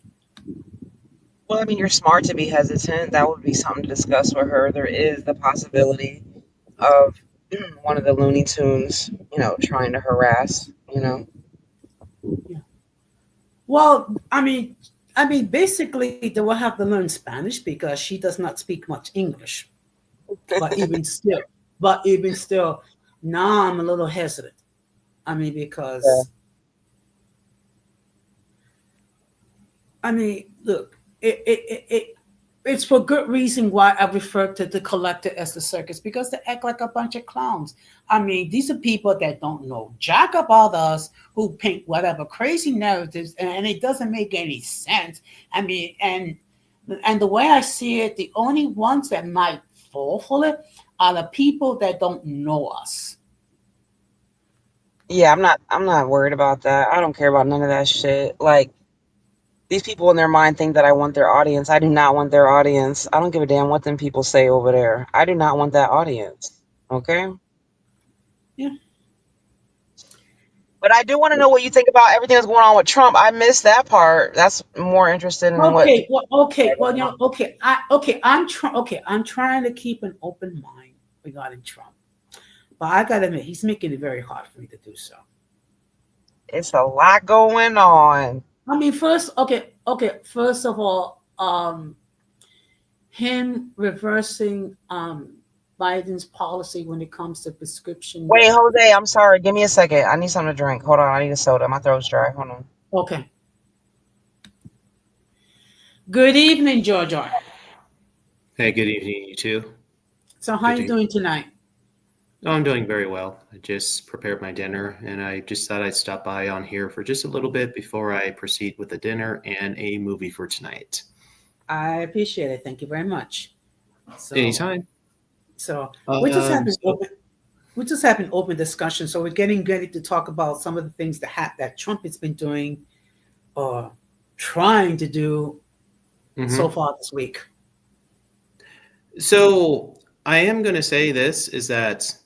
Well, I mean, you're smart to be hesitant. That would be something to discuss with her. There is the possibility of one of the Looney Tunes, trying to harass, Yeah. Well, I mean, basically, they will have to learn Spanish because she does not speak much English. But even still, now I'm a little hesitant. I mean, Yeah. because I mean, look, it it's for good reason why I refer to the collector as the circus, because they act like a bunch of clowns. I mean, these are people that don't know jack about us, who paint whatever crazy narratives, and it doesn't make any sense. I mean, and the way I see it, the only ones that might fall for it are the people that don't know us. Yeah, I'm not worried about that. I don't care about none of that shit. Like these people in their mind think that I want their audience. I do not want their audience. I don't give a damn what them people say over there. I do not want that audience. Okay? Yeah. But I do want to know what you think about everything that's going on with Trump. I missed that part. That's more interested in what Okay. people Well. Okay. are Well. going on. Okay. Okay. I'm trying. Okay. I'm trying to keep an open mind regarding Trump, but I gotta admit, he's making it very hard for me to do so. It's a lot going on. I mean, first, okay. Okay. First of all, him reversing Biden's policy when it comes to prescription. Wait, Jose, I'm sorry. Give me a second. I need something to drink. Hold on. I need a soda. My throat's dry. Hold on. Okay. Good evening, Georgia. Hey, good evening, you two. So, how Good you to. doing tonight? Oh, I'm doing very well. I just prepared my dinner, and I just thought I'd stop by on here for just a little bit before I proceed with the dinner and a movie for tonight. I appreciate it. Thank you very much. So, Anytime. so we're just Um, having so, open discussion. So we're getting ready to talk about some of the things that Trump has been doing or trying to do so mhm. far this week. So I am going to say this is that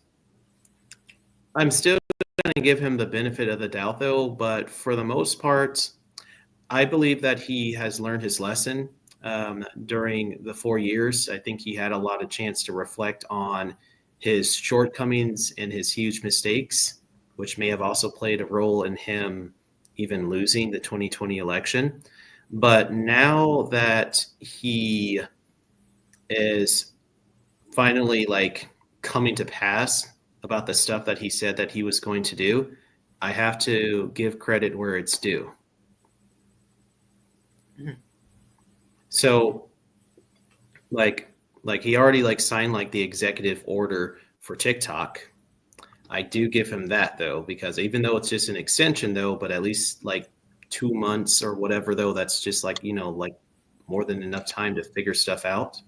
I'm still going to give him the benefit of the doubt, though. But for the most part, I believe that he has learned his lesson during the 4 years. I think he had a lot of chance to reflect on his shortcomings and his huge mistakes, which may have also played a role in him even losing the 2020 election. But now that he is finally like coming to pass about the stuff that he said that he was going to do, I have to give credit where it's due. Mhm. So like like he already like signed like the executive order for TikTok. I do give him that though, because even though it's just an extension though, but at least like 2 months or whatever though, that's just like, like more than enough time to figure stuff out.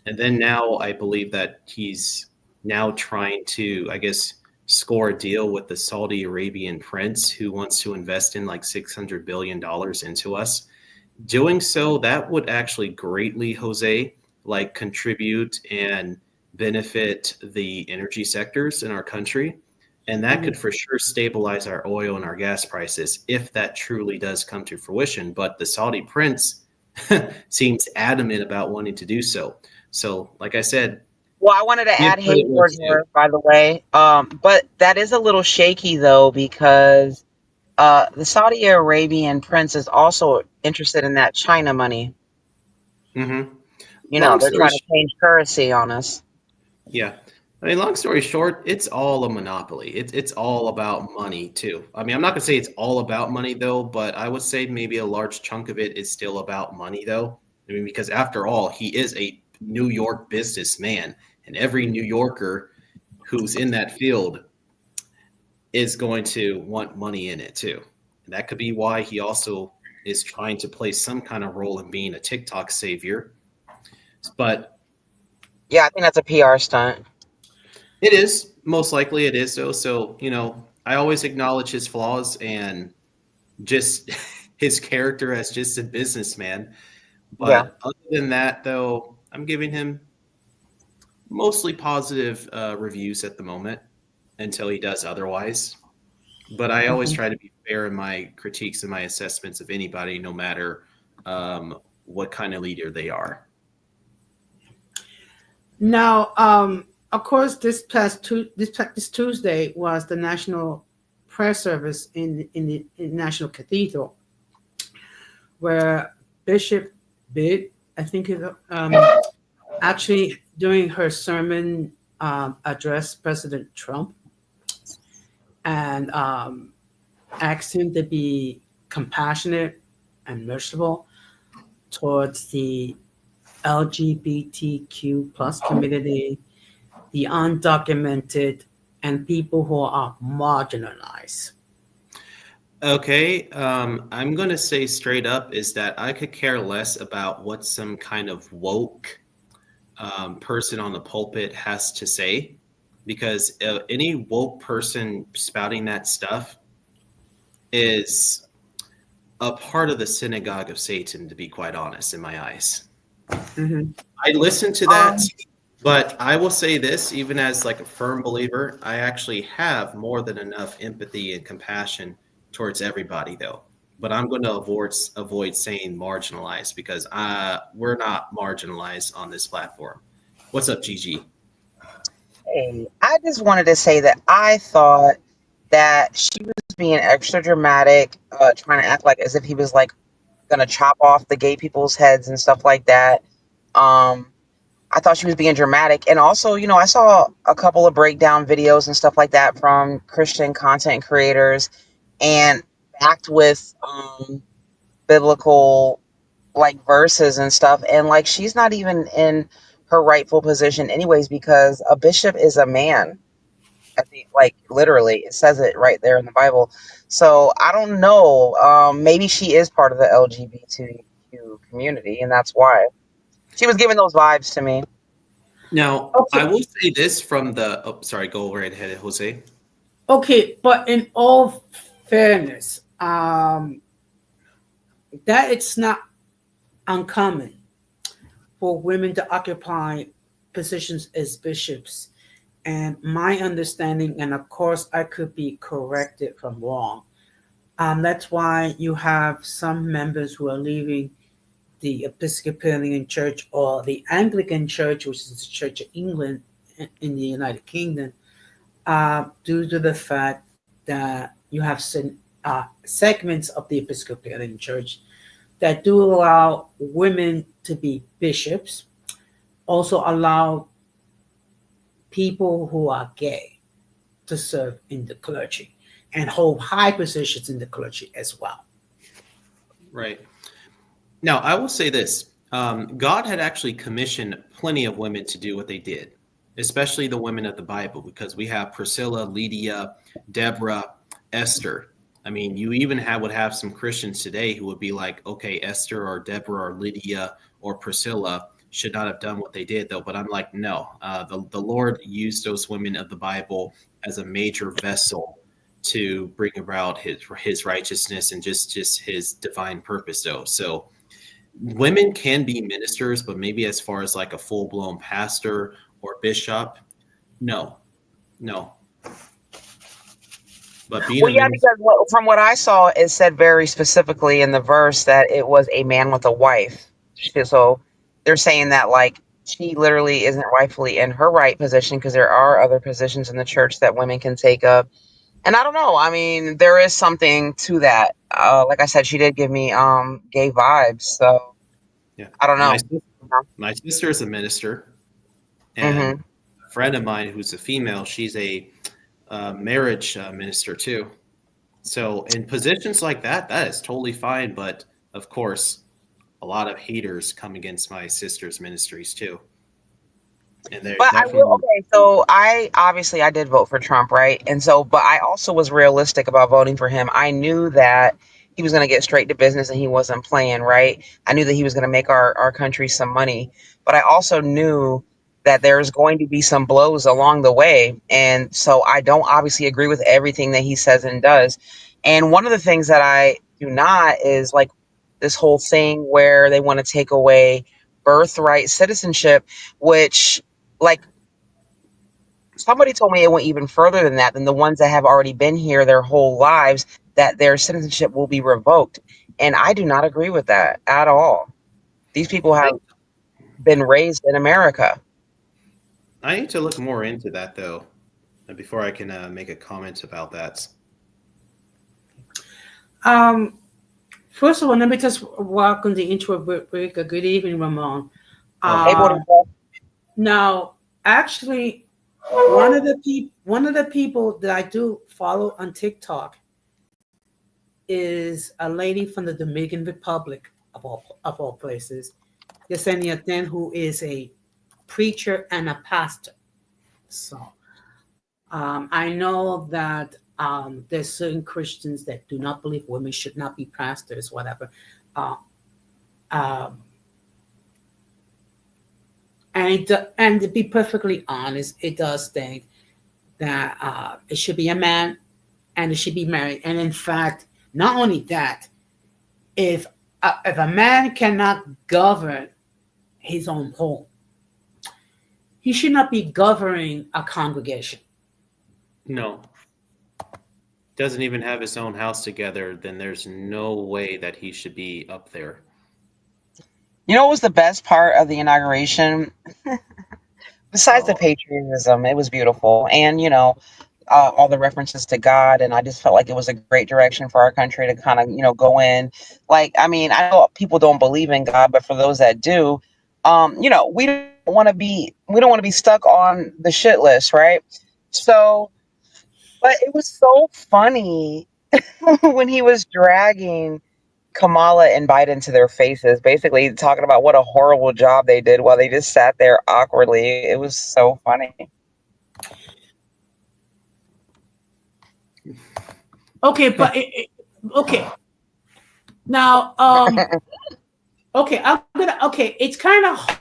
And then now I believe that he's now trying to, I guess, score a deal with the Saudi Arabian prince who wants to invest in like $600 billion into us. Doing so, that would actually greatly, Jose, like contribute and benefit the energy sectors in our country. And that Mhm. could for sure stabilize our oil and our gas prices if that truly does come to fruition. But the Saudi prince seems adamant about wanting to do so. So, like I said, Well, I wanted to give add, hey, credit where it's due. Georgia, by the way. But that is a little shaky though, because the Saudi Arabian prince is also interested in that China money. Hmm. You know, Long they're story trying to change currency on us. Yeah. I mean, long story short, it's all a monopoly. It's all about money too. I mean, I'm not gonna say it's all about money though, but I would say maybe a large chunk of it is still about money though. I mean, because after all, he is a New York businessman, and every New Yorker who's in that field is going to want money in it too. And that could be why he also is trying to play some kind of role in being a TikTok savior. But Yeah, I think that's a PR stunt. it is. Most likely it is though. So, I always acknowledge his flaws and just his character as just a businessman. Yeah. But other than that, though, I'm giving him mostly positive reviews at the moment until he does otherwise. But I always Mhm. try to be fair in my critiques and my assessments of anybody, no matter what kind of leader they are. Now, of course, this Tuesday was the national prayer service in National Cathedral, where Bishop Bid, I think, actually during her sermon addressed President Trump and asked him to be compassionate and merciful towards the LGBTQ plus community, the undocumented, and people who are marginalized. Okay, I'm going to say straight up is that I could care less about what some kind of woke person on the pulpit has to say, because any woke person spouting that stuff is a part of the synagogue of Satan, to be quite honest, in my eyes. Mhm. I listen to that, but I will say this, even as like a firm believer, I actually have more than enough empathy and compassion towards everybody, though. But I'm going to avoid saying marginalized, because we're not marginalized on this platform. What's up, Gigi? Hey, I just wanted to say that I thought that she was being extra dramatic, trying to act like as if he was like gonna chop off the gay people's heads and stuff like that. Um, I thought she was being dramatic, and also, I saw a couple of breakdown videos and stuff like that from Christian content creators, and backed with biblical like verses and stuff, and like she's not even in her rightful position anyways, because a bishop is a man. I think, like, literally, it says it right there in the Bible. So I don't know. Maybe she is part of the LGBTQ community, and that's why she was giving those vibes to me. Now, Okay. I will say this from the. Oh, sorry, go right ahead, Jose. Okay, but in all fairness, that it's not uncommon for women to occupy positions as bishops. And my understanding, and of course I could be corrected from wrong, that's why you have some members who are leaving the Episcopalian Church or the Anglican Church, which is the Church of England in the United Kingdom, due to the fact that you have segments of the Episcopalian Church that do allow women to be bishops, also allow people who are gay to serve in the clergy and hold high positions in the clergy as well. Right. Now, I will say this. God had actually commissioned plenty of women to do what they did, especially the women of the Bible, because we have Priscilla, Lydia, Deborah, Esther. I mean, you even would have some Christians today who would be like, okay, Esther or Deborah or Lydia or Priscilla should not have done what they did, though. But I'm like, no, the Lord used those women of the Bible as a major vessel to bring about his righteousness and just his divine purpose, though. So women can be ministers, but maybe as far as like a full-blown pastor or bishop, no. But being Well, a yeah, minister, because from what I saw, it said very specifically in the verse that it was a man with a wife. So they're saying that like she literally isn't rightfully in her right position, because there are other positions in the church that women can take up. And I don't know. I mean, there is something to that. Like I said, she did give me gay vibes. So yeah, I don't my know. my sister is a minister, and Mm-hmm. a friend of mine who's a female, she's a marriage minister too. So in positions like that, that is totally fine. But of course, a lot of haters come against my sister's ministries too, and they're But I will. definitely Okay, so I did vote for Trump, right? And so, but I also was realistic about voting for him. I knew that he was going to get straight to business and he wasn't playing, right? I knew that he was going to make our country some money, but I also knew that there's going to be some blows along the way. And so I don't obviously agree with everything that he says and does. And one of the things that I do not is like this whole thing where they want to take away birthright citizenship, which, like, somebody told me it went even further than that, than the ones that have already been here their whole lives, that their citizenship will be revoked. And I do not agree with that at all. These people have been raised in America. I need to look more into that though, before I can make a comment about that. Um, First of all, let me just welcome the intro break. Good evening, Ramon. Oh, Hey, hey. Border Um, Now, actually, one of the people that I do follow on TikTok is a lady from the Dominican Republic of all places. Yesenia Ten, who is a preacher and a pastor. So I know that there's certain Christians that do not believe women should not be pastors, whatever. Uh, um, and to be perfectly honest, it does state that it should be a man and it should be married. And in fact, not only that, if if a man cannot govern his own home, he should not be governing a congregation. No, doesn't even have his own house together, then there's no way that he should be up there. You know what was the best part of the inauguration? Besides the Oh, patriotism, it was beautiful. And, all the references to God. And I just felt like it was a great direction for our country to kind of, go in. Like, I mean, I know people don't believe in God, but for those that do, we don't want to be stuck on the shit list, right? So, but it was so funny when he was dragging Kamala and Biden to their faces, basically talking about what a horrible job they did while they just sat there awkwardly. It was so funny. okay, but okay. Now, okay, I'm gonna. Okay, it's kind of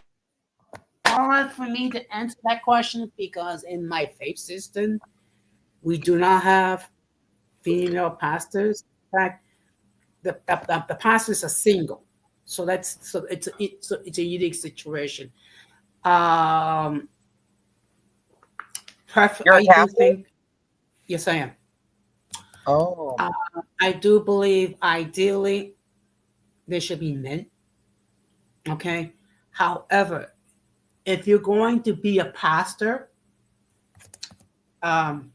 hard for me to answer that question because in my faith system, we do not have female pastors. In fact, the pastors are single, so it's a unique situation. Um, You're a I do Catholic? think yes, I am. Oh, Uh, I do believe ideally there should be men. Okay, however, if you're going to be a pastor, um,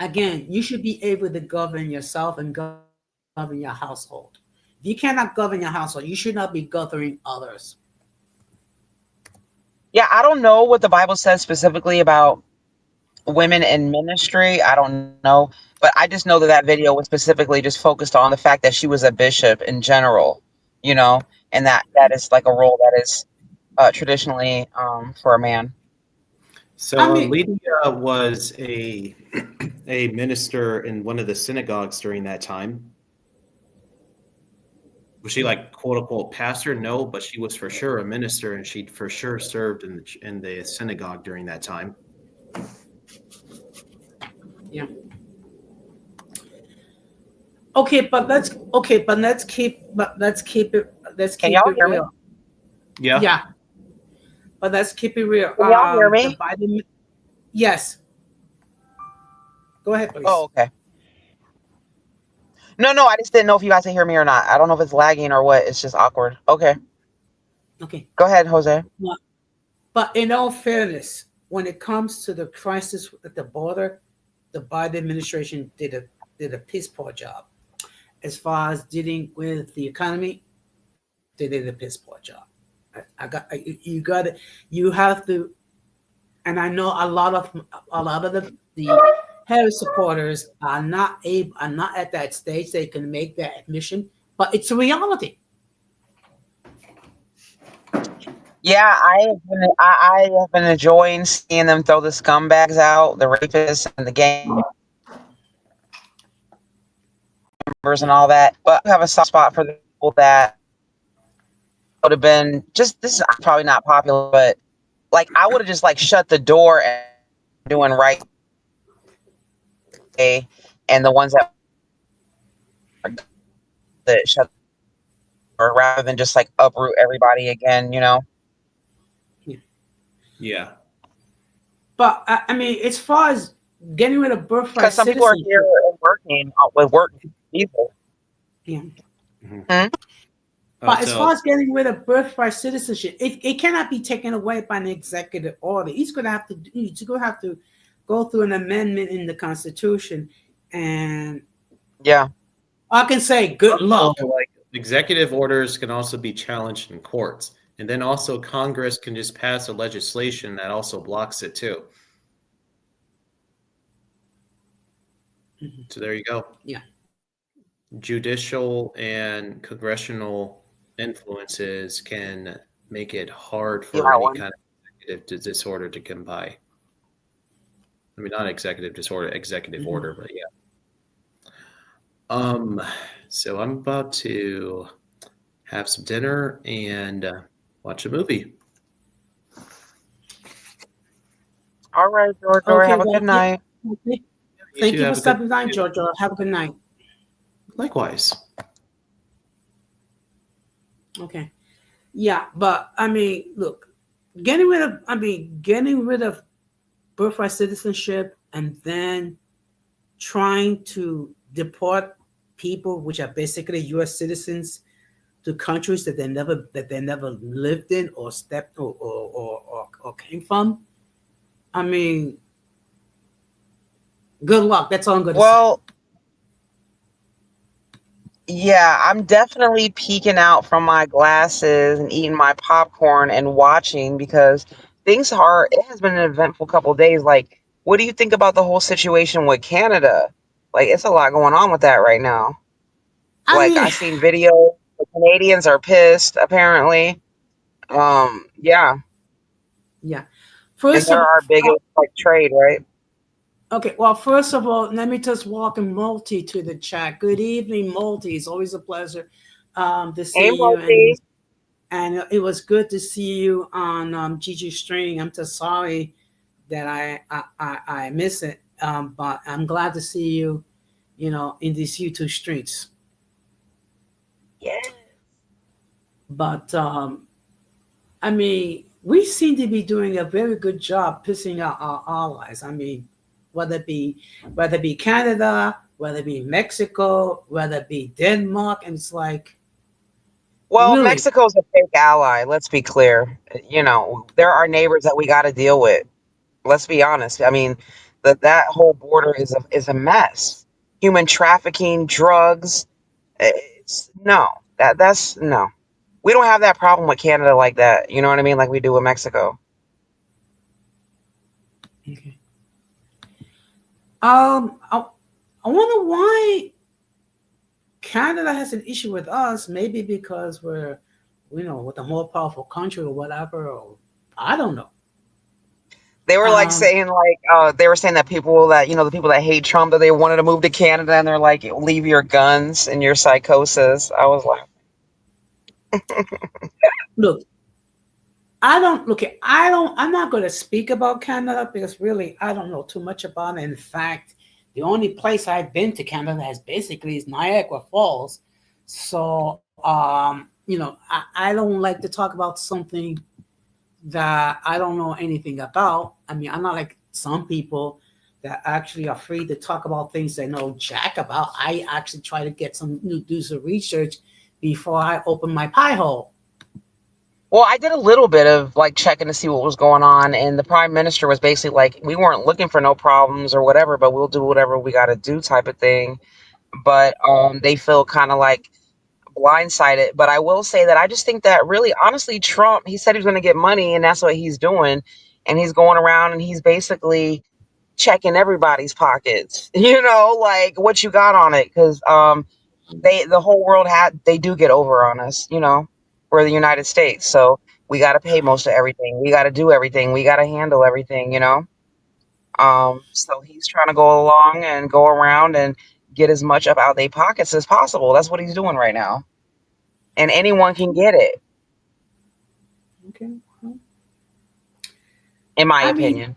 again, you should be able to govern yourself and govern your household. If you cannot govern your household, you should not be governing others. yeah. I don't know what the Bible says specifically about women in ministry. I don't know, but I just know that that video was specifically just focused on the fact that she was a bishop in general, and that is like a role that is traditionally for a man. I So mean, Lydia was a a minister in one of the synagogues during that time. Was she like quote unquote pastor? No, but she was for sure a minister, and she for sure served in the synagogue during that time. yeah. Okay, but let's Can keep y'all it hear me? real. Yeah. Yeah, but let's keep it real. Can y'all hear The me? Biden, yes. Go ahead, Oh, please. okay. No, no, I just didn't know if you guys can hear me or not. I don't know if it's lagging or what. It's just awkward. Okay. Okay. Go ahead, Jose. But in all fairness, when it comes to the crisis at the border, the Biden administration did a piss poor job. As far as dealing with the economy, they did a piss poor job. You got it. You have to, and I know a lot of the Harris supporters are not at that stage. They can make that admission, but it's a reality. Yeah, I have been enjoying seeing them throw the scumbags out, the rapists and the gang members and Yeah. all that. But I have a soft spot for the people that would have been just this is probably not popular, but like I would have just like shut the door and doing right way, and the ones that shut the door rather than just like uproot everybody again. Yeah. Yeah. But I mean, as far as getting rid of birthright Because some people are here citizenship, and working with work people. yeah. Mhm. Hmm? But as far So as getting rid of birthright citizenship, it cannot be taken away by an executive order. He's going to have to go through an amendment in the Constitution, and Yeah. I can say good also, luck. like executive orders can also be challenged in courts, and then also Congress can just pass a legislation that also blocks it too. Mhm. So there you go. Yeah. Judicial and congressional influences can make it hard Yeah, for any one. kind of executive disorder to come by. I mean, not executive disorder, executive Mhm. order, but yeah. Um, so I'm about to have some dinner and watch a movie. All right, George. Okay, Have a well, good night. okay. You Thank two you for have a good stopping by, night. Georgia. Have a good night. Likewise. Okay. Yeah, but I mean, look, getting rid of birthright citizenship and then trying to deport people, which are basically U.S. citizens, to countries that they never lived in or stepped or came from. I mean, good luck. That's all I'm going to say. Well, yeah, I'm definitely peeking out from my glasses and eating my popcorn and watching because things are, it has been an eventful couple of days. Like, what do you think about the whole situation with Canada? Like, it's a lot going on with that right now. I Like, mean, I seen videos, the Canadians are pissed, apparently. Yeah, yeah. and First they're of our biggest like trade, right? Okay, well, first of all, let me just welcome Multi to the chat. Good evening, Multi. It's always a pleasure to Hey, see you, Multi. and it was good to see you on Gigi String. I'm just sorry that I miss it, but I'm glad to see you, in these YouTube streets. Yeah. But I mean, we seem to be doing a very good job pissing out our allies. I mean, whether it be whether it be Canada, whether it be Mexico, whether it be Denmark, and it's like Well, really, Mexico's a fake ally. Let's be clear. They're our neighbors that we got to deal with. Let's be honest. I mean, that whole border is a mess. Human trafficking, drugs. It's no. That's no. We don't have that problem with Canada like that. You know what I mean? Like we do with Mexico. okay. I wonder why Canada has an issue with us. Maybe because we're, with a more powerful country or whatever. Or I don't know. They were like Um, saying they were saying that people that the people that hate Trump that they wanted to move to Canada and they're like leave your guns and your psychosis. I was like, Look, I don't look at I don't I'm not going to speak about Canada because really I don't know too much about it. In fact, the only place I've been to Canada has basically is Niagara Falls. So I don't like to talk about something that I don't know anything about. I mean, I'm not like some people that actually are free to talk about things they know jack about. I actually try to get do some research before I open my pie hole. well, I did a little bit of like checking to see what was going on, and the prime minister was basically like, we weren't looking for no problems or whatever, but we'll do whatever we got to do, type of thing. But they feel kind of like blindsided. But I will say that I just think that really, honestly, Trump, he said he was going to get money, and that's what he's doing, and he's going around and he's basically checking everybody's pockets. Like what you got on it, because the whole world they do get over on us. We're the United States, so we got to pay most of everything. We got to do everything. We got to handle everything. So he's trying to go along and go around and get as much up out their pockets as possible. That's what he's doing right now, and anyone can get it, Okay. in my I mean, opinion.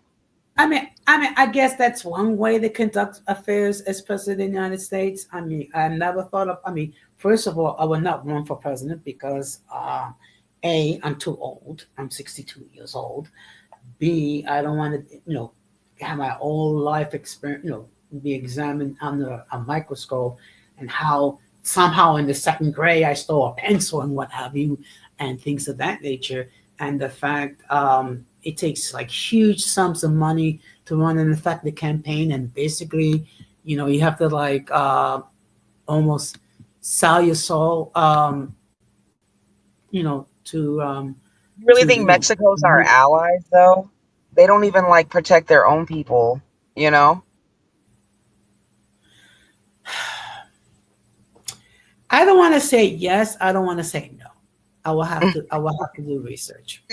I guess that's one way to conduct affairs as president of the United States. I mean, I never thought of. I mean, first of all, I would not run for president because, I'm too old. I'm 62 years old. B, I don't want to, have my whole life experience, be examined under a microscope, and how somehow in the second grade I stole a pencil and what have you, and things of that nature. And the fact it takes like huge sums of money to run an effective campaign, and basically, you have to like almost sell your soul, to You really think Mexico's our allies, though? They don't even like protect their own people, you know? I don't want to say yes. I don't want to say no. I will have to do research.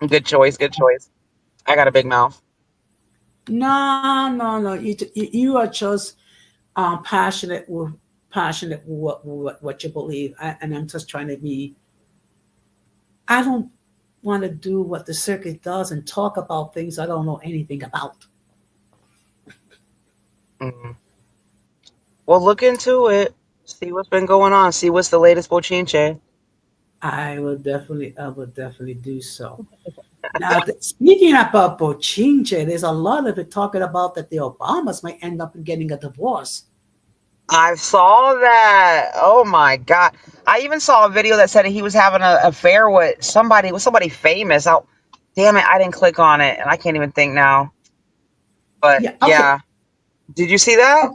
Good choice. Good choice. I got a big mouth. No, no, no. You are just passionate with what you believe, and I'm just trying to be. I don't want to do what the circus does and talk about things I don't know anything about. Mm. Well, look into it. See what's been going on. See what's the latest bochinche. I will definitely do so. Now, speaking about Bochinche, there's a lot of it talking about that the Obamas might end up getting a divorce. I saw that. Oh my god! I even saw a video that said he was having an affair with somebody famous. Oh, damn it! I didn't click on it, and I can't even think now. But Yeah, okay. yeah, did you see that?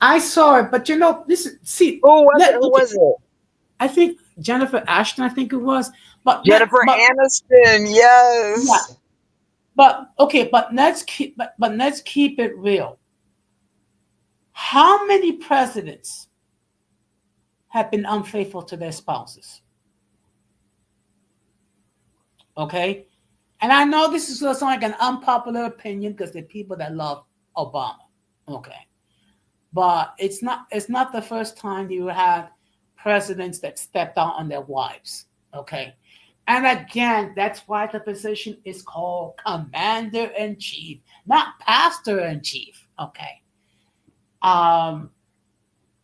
I saw it, but this is see. Who was it? Let Who okay. was it? I think Jennifer Ashton. I think it was, Jennifer Aniston. yeah, Yes. but okay. But let's keep it real. How many presidents have been unfaithful to their spouses? Okay, and I know this is going to sound like an unpopular opinion because there are people that love Obama. Okay, but it's not the first time you had presidents that stepped out on their wives. Okay, and again, that's why the position is called commander in chief, not pastor in chief. Okay. Um,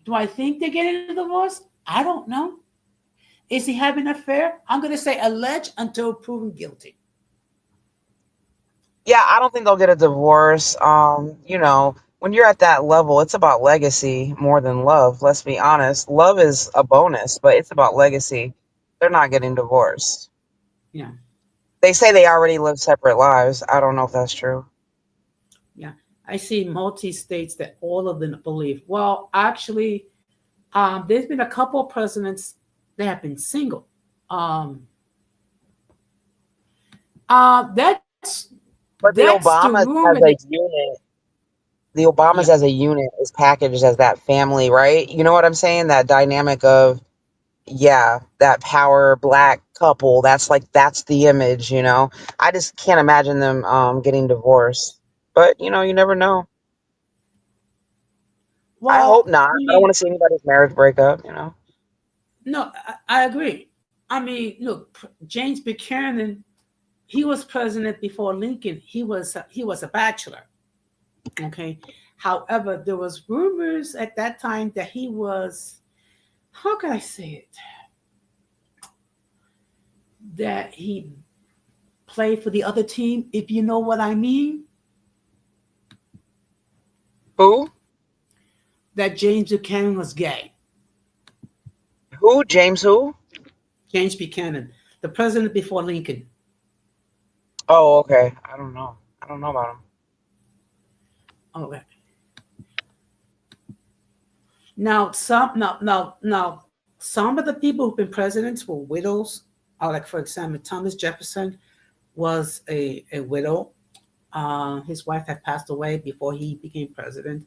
do I think they're getting a divorce? I don't know. Is he having an affair? I'm going to say alleged until proven guilty. Yeah, I don't think they'll get a divorce. When you're at that level, it's about legacy more than love. Let's be honest. Love is a bonus, but it's about legacy. They're not getting divorced. Yeah, They say they already live separate lives. I don't know if that's true. yeah. I see multi states that all of them believe. Well, actually, there's been a couple of presidents that have been single. Um, that's But the the Obamas rumor. as a unit, the Obamas Yeah. as a unit is packaged as that family, right? You know what I'm saying? That dynamic of, yeah, that power black couple. That's the image. I just can't imagine them getting divorced. But you never know. I hope Well, not. I I don't want mean, to see anybody's marriage break up. no, I agree. I mean, look, James Buchanan, he was president before Lincoln. He was a bachelor. Okay. However, there was rumors at that time that he was, how can I say it? That he played for the other team, if you know what I mean. Who? That James Buchanan was gay. Who? James who? James Buchanan, the president before Lincoln. Oh, okay. I don't know. I don't know about him. Okay. Now, some of the people who've been presidents were widows. Like for example, Thomas Jefferson was a widow. His wife had passed away before he became president.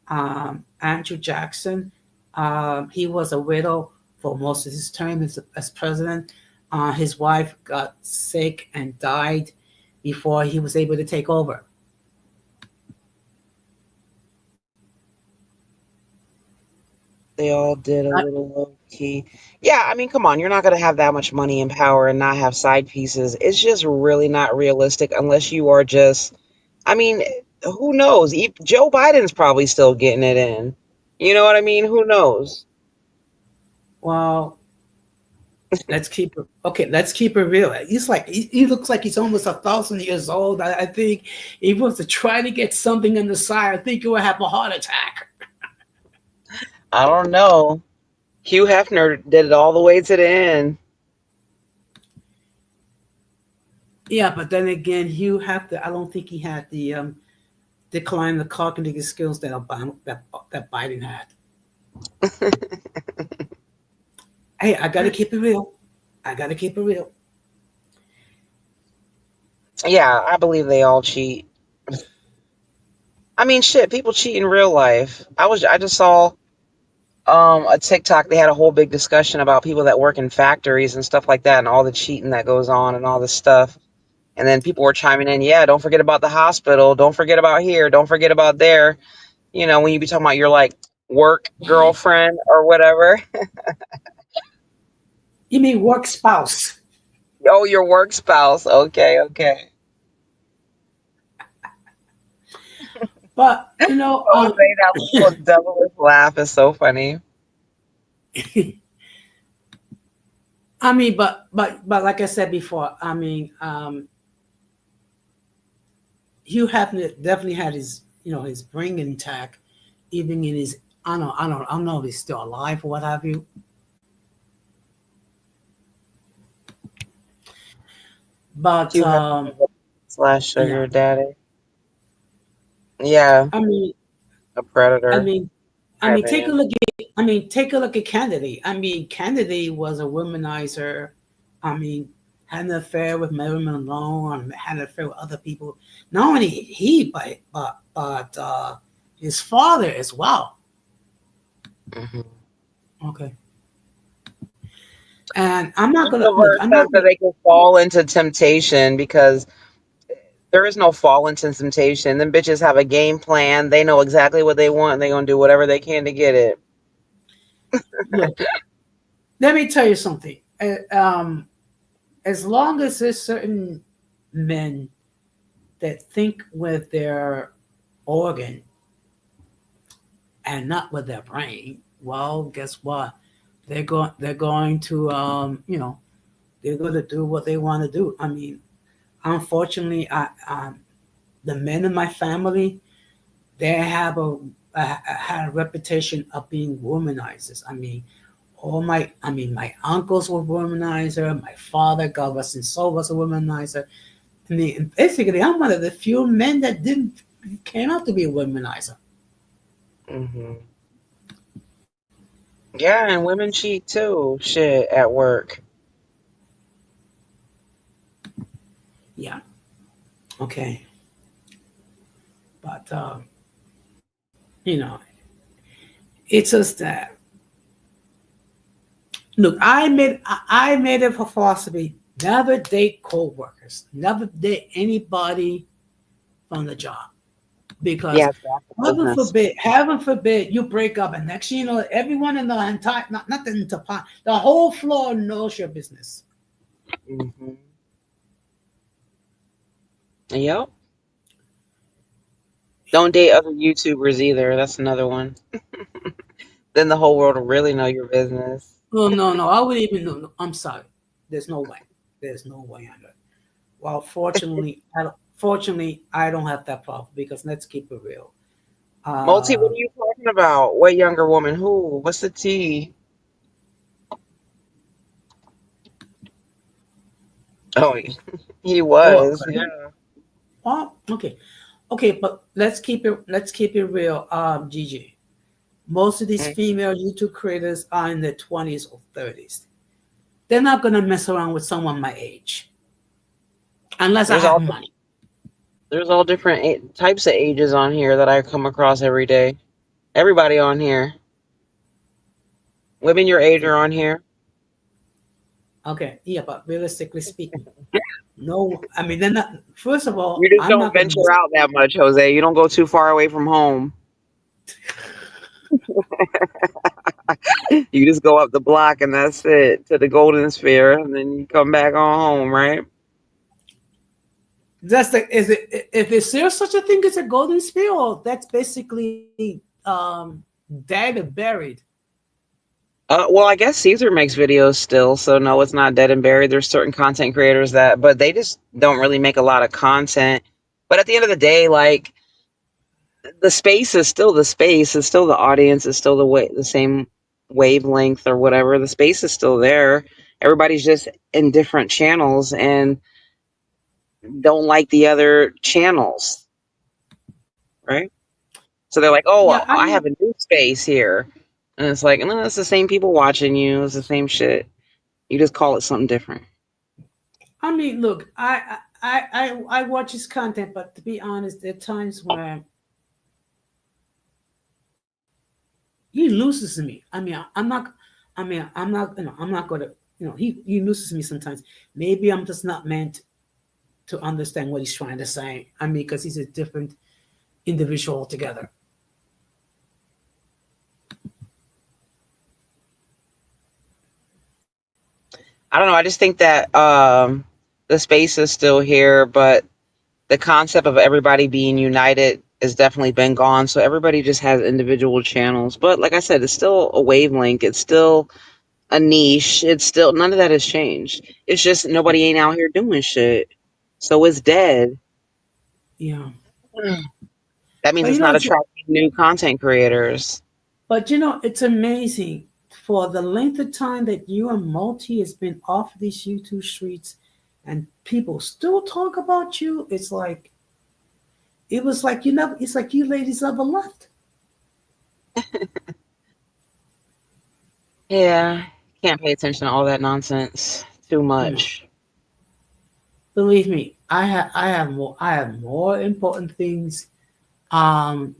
Andrew Jackson, he was a widow for most of his term as president. His wife got sick and died before he was able to take over. They all did a Uh, little low key. Yeah, I mean, come on. You're not going to have that much money and power and not have side pieces. It's just really not realistic unless you are just, I mean, who knows? Joe Biden's probably still getting it in. You know what I mean? Who knows? well, let's keep it real. He's like he looks like he's almost 1,000 years old. I think if he was to try to get something on the side, I think he would have a heart attack. I don't know. Hugh Hefner did it all the way to the end. Yeah, but then again, Hugh have to. I don't think he had the decline the cognitive skills that Biden had. Hey, I gotta keep it real. I gotta keep it real. Yeah, I believe they all cheat. I mean, shit, people cheat in real life. I just saw a TikTok. They had a whole big discussion about people that work in factories and stuff like that, and all the cheating that goes on and all this stuff. And then people were chiming in, yeah, don't forget about the hospital, don't forget about here, don't forget about there. You know, when you be talking about your like work girlfriend or whatever. You mean work spouse? Oh, your work spouse. Okay, okay. But you know, Jose, that little devilish laugh is so funny. I mean, but like I said before, I mean, Hugh Hefner definitely had his, you know, his brain intact, even in his, I don't know if he's still alive or what have you. But You have slash yeah, sugar daddy. Yeah, I mean, a I predator, mean, in my opinion. take a look at Kennedy. I mean, Kennedy was a womanizer. I mean, had an affair with Marilyn Monroe and had an affair with other people. Not only he, but his father as well. Hmm. Okay. And I'm not gonna The look. verse I'm says not that gonna. they can fall into temptation because there is no fall into temptation. Them bitches have a game plan. They know exactly what they want and they're gonna do whatever they can to get it. Look, let me tell you something. As long as there's certain men that think with their organ and not with their brain, well, guess what? They're going to they're going to do what they want to do. I mean, unfortunately, the men in my family, they have had a reputation of being womanizers. I mean, my uncles were womanizer. My father, God rest his soul, was a womanizer. I mean, basically, I'm one of the few men that didn't came out to be a womanizer. Hmm. Yeah, and women cheat too. Shit, at work. Yeah. Okay. But you know, it's just that. Look, I made a philosophy: never date co-workers, never date anybody from the job, Yeah, because it's bad for business. heaven forbid, you break up, and next thing you know, everyone in the entire, not the entire, the whole floor knows your business. Hmm. Yep. Don't date other YouTubers either. That's another one. Then the whole world will really know your business. Oh no, no, I wouldn't even know. No, I'm sorry. There's no way. There's no way on it. Well, fortunately, I don't have that problem because let's keep it real. Multi, what Uh, are you talking about? What younger woman? Who? What's the tea? Oh, he oh, was. okay. Yeah. Oh, okay, okay, but let's keep it real. Gigi, most of these Mm. female YouTube creators are in their 20s or 30s. They're not gonna mess around with someone my age unless I There's have all money. there's all different types of ages on here that I come across every day. Everybody on here. Women your age are on here. Okay, yeah, but realistically speaking, no. I mean, they're not. First of You all, just I'm don't not gonna venture mess. out that much, Jose. You don't go too far away from home. You just go up the block and that's it to the Golden Sphere, and then you come back on home, right? That's the is it if is there such a thing as a golden sphere, or that's basically dead and buried. Well, I guess Caesar makes videos still, so no, it's not dead and buried. There's certain content creators that, but they just don't really make a lot of content. But at the end of the day, like the space is still the space, it's still the audience, it's still the same wavelength or whatever. The space is still there. Everybody's just in different channels and don't like the other channels, right? So they're like, "Oh, Yeah, I have a new space here," and it's like, no, it's the same people watching you. It's the same shit. You just call it something different. I mean, look, I watch his content, but to be honest, there are times where he loses me. I mean, I'm not. I mean, I'm not. I'm not gonna. He loses me sometimes. Maybe I'm just not meant to understand what he's trying to say. I mean, because he's a different individual altogether. I don't know. I just think that the space is still here, but the concept of everybody being united has definitely been gone. So everybody just has individual channels. But like I said, it's still a wavelength. It's still a niche. It's still none of that has changed. It's just nobody ain't out here doing shit. So it's dead. Yeah. That means But it's you know, not attracting new content creators. it's amazing for the length of time that you and Multi has been off these YouTube streets, and people still talk about you. It's like it was like you never. It's like you ladies never left. Yeah, can't pay attention to all that nonsense too No, much. believe me, I have more important things um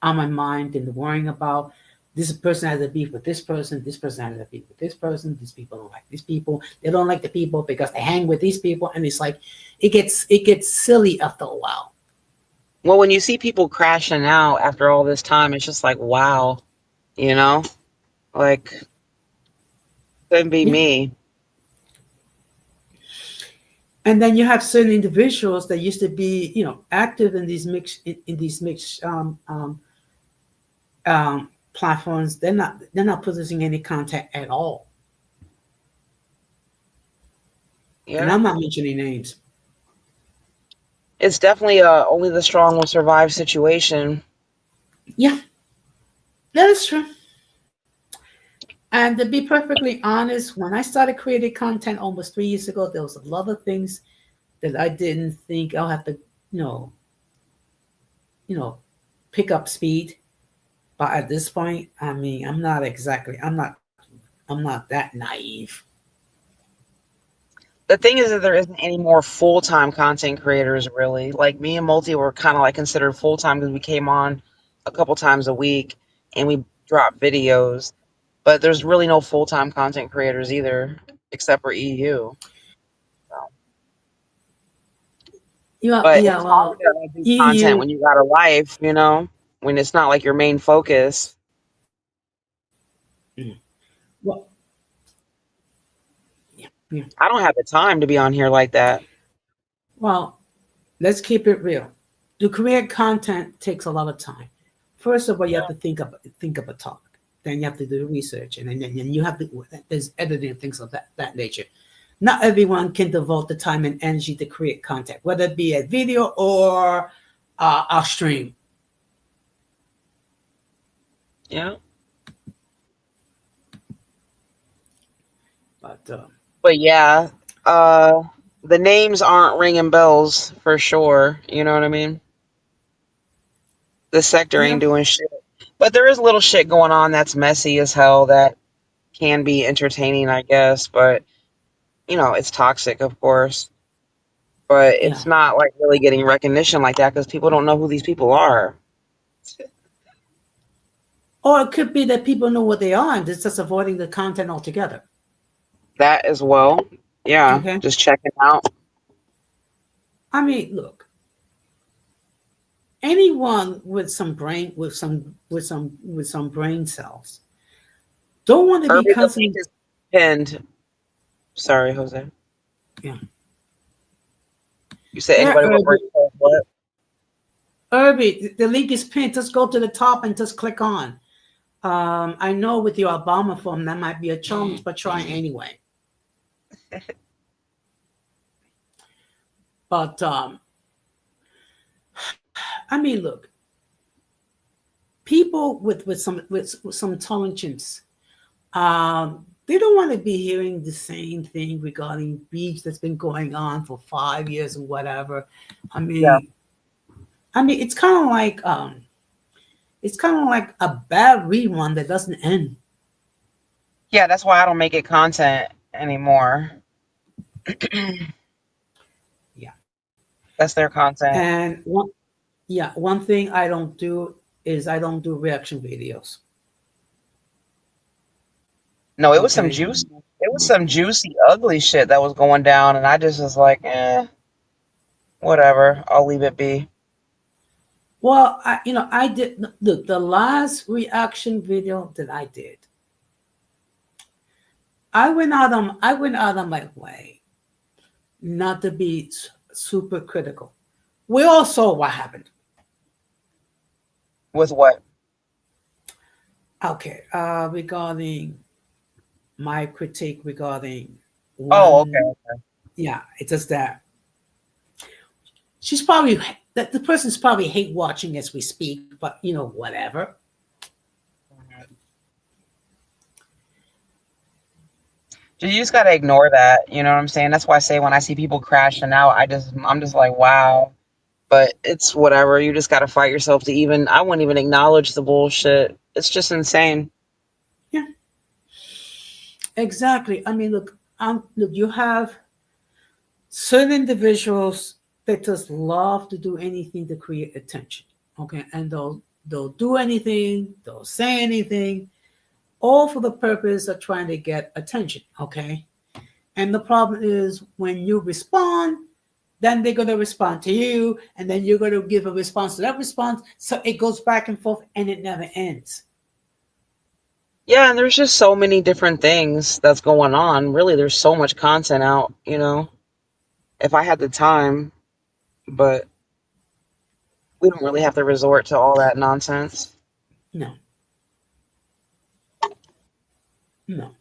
on my mind than worrying about this person has a beef with this person has a beef with this person, these people don't like these people, they don't like the people because they hang with these people, and it's like it gets silly after a while. Well, when you see people crashing out after all this time, it's just like, wow, you know, like couldn't be Yeah. me. And then you have certain individuals that used to be, active in these mixed platforms. They're not producing any content at all. And Yeah, I'm not mentioning names. it's definitely a only the strong will survive situation. Yeah, that is true. And to be perfectly honest, when I started creating content almost 3 years ago, there was a lot of things that I didn't think I'll have to, you know, you know, pick up speed. But at this point, I mean, I'm not that naive. The thing is that there isn't any more full time content creators really. Like me and Multi were kind of like considered full time because we came on a couple times a week and we dropped videos. But there's really no full time content creators either, except for EU. So. Yeah, But yeah. it's hard Well, to do content EU. when you got a life, when it's not like your main focus. Well, yeah, yeah. I don't have the time to be on here like that. Well, let's keep it real. To create content takes a lot of time. First of all, you have to think of a topic. Then you have to do the research, and then you have to there's editing and things of that nature. Not everyone can devote the time and energy to create content, whether it be a video or a stream. Yeah. But But yeah, uh, the names aren't ringing bells for sure. You know what I mean? The sector yeah. ain't doing shit. But there is little shit going on that's messy as hell that can be entertaining, I guess. But, it's toxic, of course. But Yeah. it's not like really getting recognition like that because people don't know who these people are. Or it could be that people know what they are and they're just avoiding the content altogether. That as well. Yeah, Okay. just checking out. I mean, look, anyone with some brain, with some brain cells, don't want to be Irby, the link constantly. is pinned. Sorry, Jose. Yeah. You said Yeah, anybody with Irby. brain cells, what? Irby, the link is pinned. Just go to the top and just click on. I know with your Obama form that might be a challenge, but try anyway. But I mean, look, people with some intelligence, they don't want to be hearing the same thing regarding beef that's been going on for 5 years or whatever. I Yeah. mean, it's kind of like a bad rerun that doesn't end. Yeah, that's why I don't make it content anymore. Yeah. That's their content. And one thing I don't do is I don't do reaction videos. No, it was some Okay. juicy. It was some juicy, ugly shit that was going down, and I just was like, whatever. I'll leave it be. Well, I did look the last reaction video that I did. I went out of my way not to be super critical. We all saw what happened. With what? Okay, regarding my critique regarding Oh, okay, one, okay. yeah, it's just that she's probably that the person's probably hate watching as we speak, but whatever. Mhm. You just gotta ignore that. You know what I'm saying? That's why I say when I see people crashing out, I'm just like, wow. But it's whatever. You just gotta fight yourself to even. I wouldn't even acknowledge the bullshit. It's just insane. Yeah, exactly. I mean, look, you have certain individuals that just love to do anything to create attention. Okay, and they'll do anything, they'll say anything, all for the purpose of trying to get attention. Okay, and the problem is when you respond, then they're going to respond to you, and then you're going to give a response to that response. So it goes back and forth, and it never ends. Yeah, and there's just so many different things that's going on. Really, there's so much content out. If I had the time, but we don't really have to resort to all that nonsense. No, no.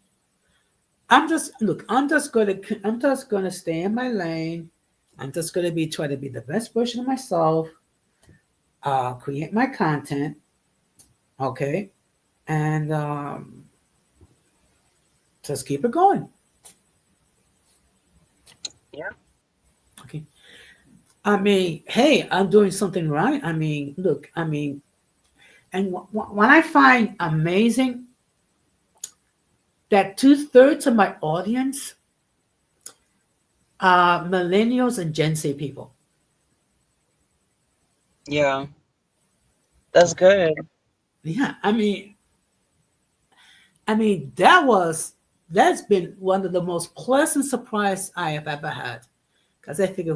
I'm just gonna stay in my lane. I'm just gonna be try to be the best version of myself. Create my content, okay, and just keep it going. Yeah. Okay. I mean, hey, I'm doing something right. I mean, look, I mean, and when I find amazing that 2/3 of my audience are millennials and Gen Z people. Yeah, that's good. Yeah, I mean that's been one of the most pleasant surprise I have ever had. Because I figure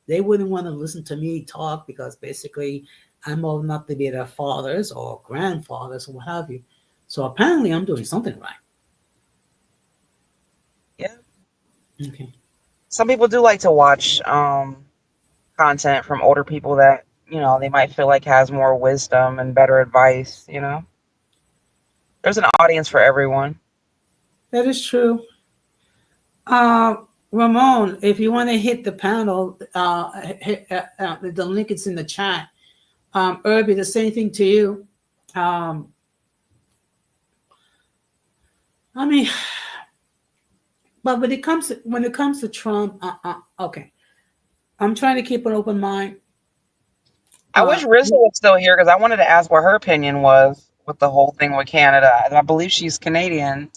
they wouldn't want to listen to me talk because basically I'm old enough to be their fathers or grandfathers or what have you. So apparently I'm doing something right. Yeah. Okay. Some people do like to watch content from older people that, they might feel like has more. And better advice. There's an audience for everyone. That is true. Uh, Ramon, if you want to hit the panel, the link is in the chat. Irby, the same thing to you. Um, I mean, but when it comes to Trump, okay, I'm trying to keep an open mind. I wish Uh, Rizzo was still here because I wanted to ask what her opinion was with the whole thing with Canada. I believe she's Canadian.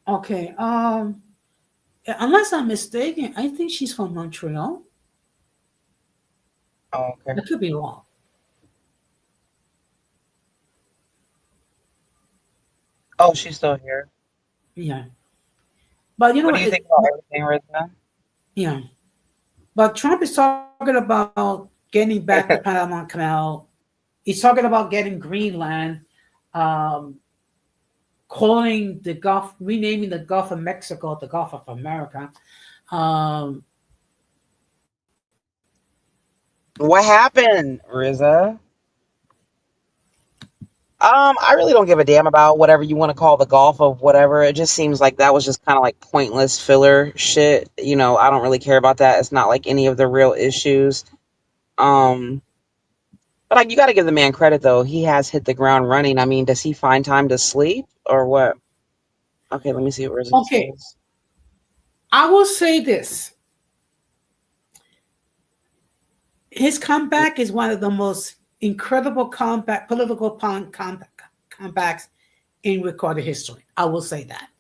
okay. Unless I'm mistaken, I think she's from Montreal. Oh, I okay. could be wrong. Oh, she's still here. Yeah, but you know What do what? you think about everything, Rizzo? Yeah, but Trump is talking about getting back the Panama Canal. He's talking about getting Greenland, um, calling the Gulf, renaming the Gulf of Mexico the Gulf of America. Um, What happened, Rizzo? I really don't give a damn about whatever you want to call the golf of whatever. It just seems like that was just kind of like pointless filler shit. I don't really care about that. It's not like any of the real issues. Um, but like you got to give the man credit though. He has hit the ground running. I mean, does he find time to sleep or what? Okay, let me see what Rizzo okay, says. I will say this: his comeback is one of the most incredible comebacks in recorded history. I will say that.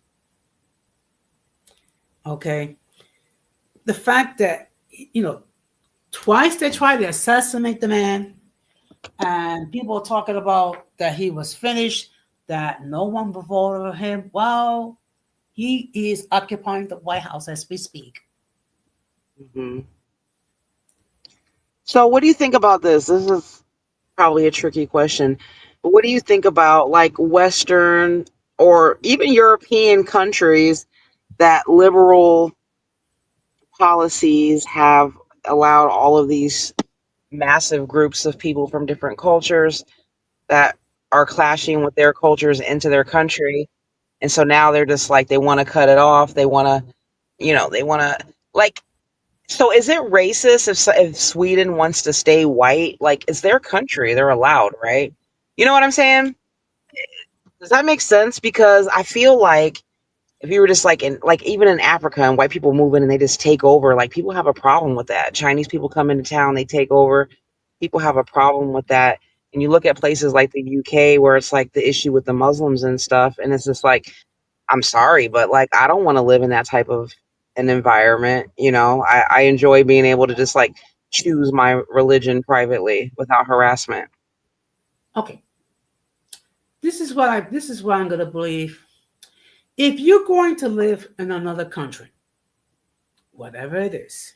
Okay, the fact that twice they tried to assassinate the man, and people are talking about that he was finished, that no one voted for him. Well, he is occupying the White House as we speak. Hmm. So, what do you think about this? This is probably a tricky question, but what do you think about like Western or even European countries that liberal policies have allowed all of these massive groups of people from different cultures that are clashing with their cultures into their country? And so now they're just like, they want to cut it off. They want to, they want to, like, so is it racist if Sweden wants to stay white? Like, it's their country. They're allowed, right? You know what I'm saying? Does that make sense? Because I feel like if you were just like like even in Africa and white people move in and they just take over, like people have a problem with that. Chinese people come into town, they take over. People have a problem with that. And you look at places like the UK where it's like the issue with the Muslims and stuff, and it's just like, I'm sorry, but like I don't want to live in that type of an environment. I enjoy being able to just like choose my religion privately without harassment. Okay, this is what I'm gonna believe. If you're going to live in another country, whatever it is,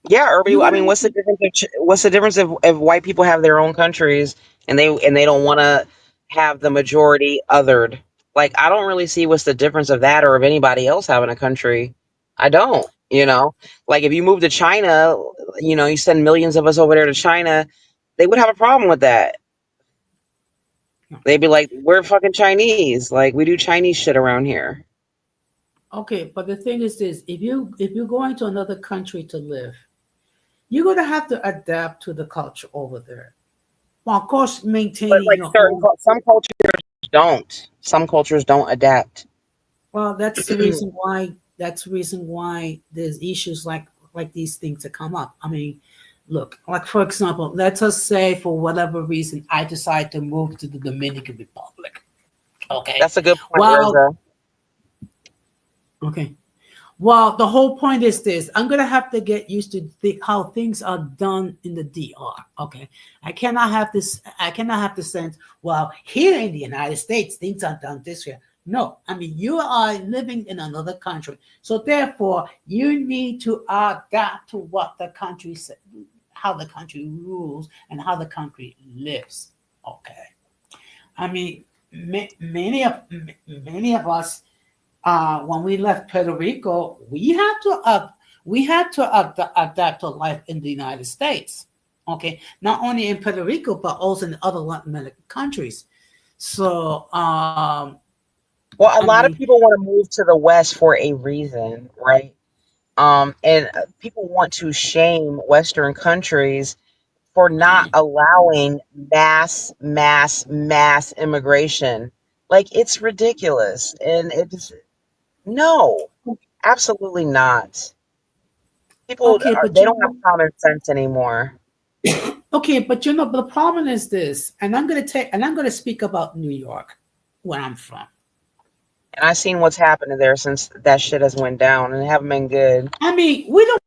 Yeah, Irby. you're I gonna mean, have what's the to. difference? What's the difference if white people have their own countries and they don't want to have the majority othered? Like, I don't really see what's the difference of that or of anybody else having a country. I don't. Like if you move to China, you send millions of us over there to China, they would have a problem with that. They'd be like, "We're fucking Chinese. Like we do Chinese shit around here." Okay, but the thing is this: if you're going to another country to live, you're gonna have to adapt to the culture over there. Well, of course, But maintaining like your own. some cultures don't. Some cultures don't adapt. Well, that's the reason why. That's the reason why there's issues like these things that come up. I mean, look, like for example, let us say for whatever reason I decide to move to the Dominican Republic. Okay. That's a good point, Well, Rosa. okay. Well, the whole point is this: I'm gonna have to get used to how things are done in the DR. Okay, I cannot have this. I cannot have the sense. Well, here in the United States, things are done this way. No, I mean you are living in another country, so therefore you need to adapt to what the country says, how the country rules, and how the country lives. Okay, I mean many of us when we left Puerto Rico, we had to adapt to life in the United States. Okay, not only in Puerto Rico but also in other Latin American countries. So, Well, a I lot of mean, people want to move to the West for a reason, right? And people want to shame Western countries for not allowing mass immigration. Like it's ridiculous, and it's no, absolutely not. People okay, are but they don't have common sense anymore. okay, but the problem is this, and I'm gonna speak about New York, where I'm from. And I've seen what's happened there since that shit has went down, and it haven't been good. I mean, we don't.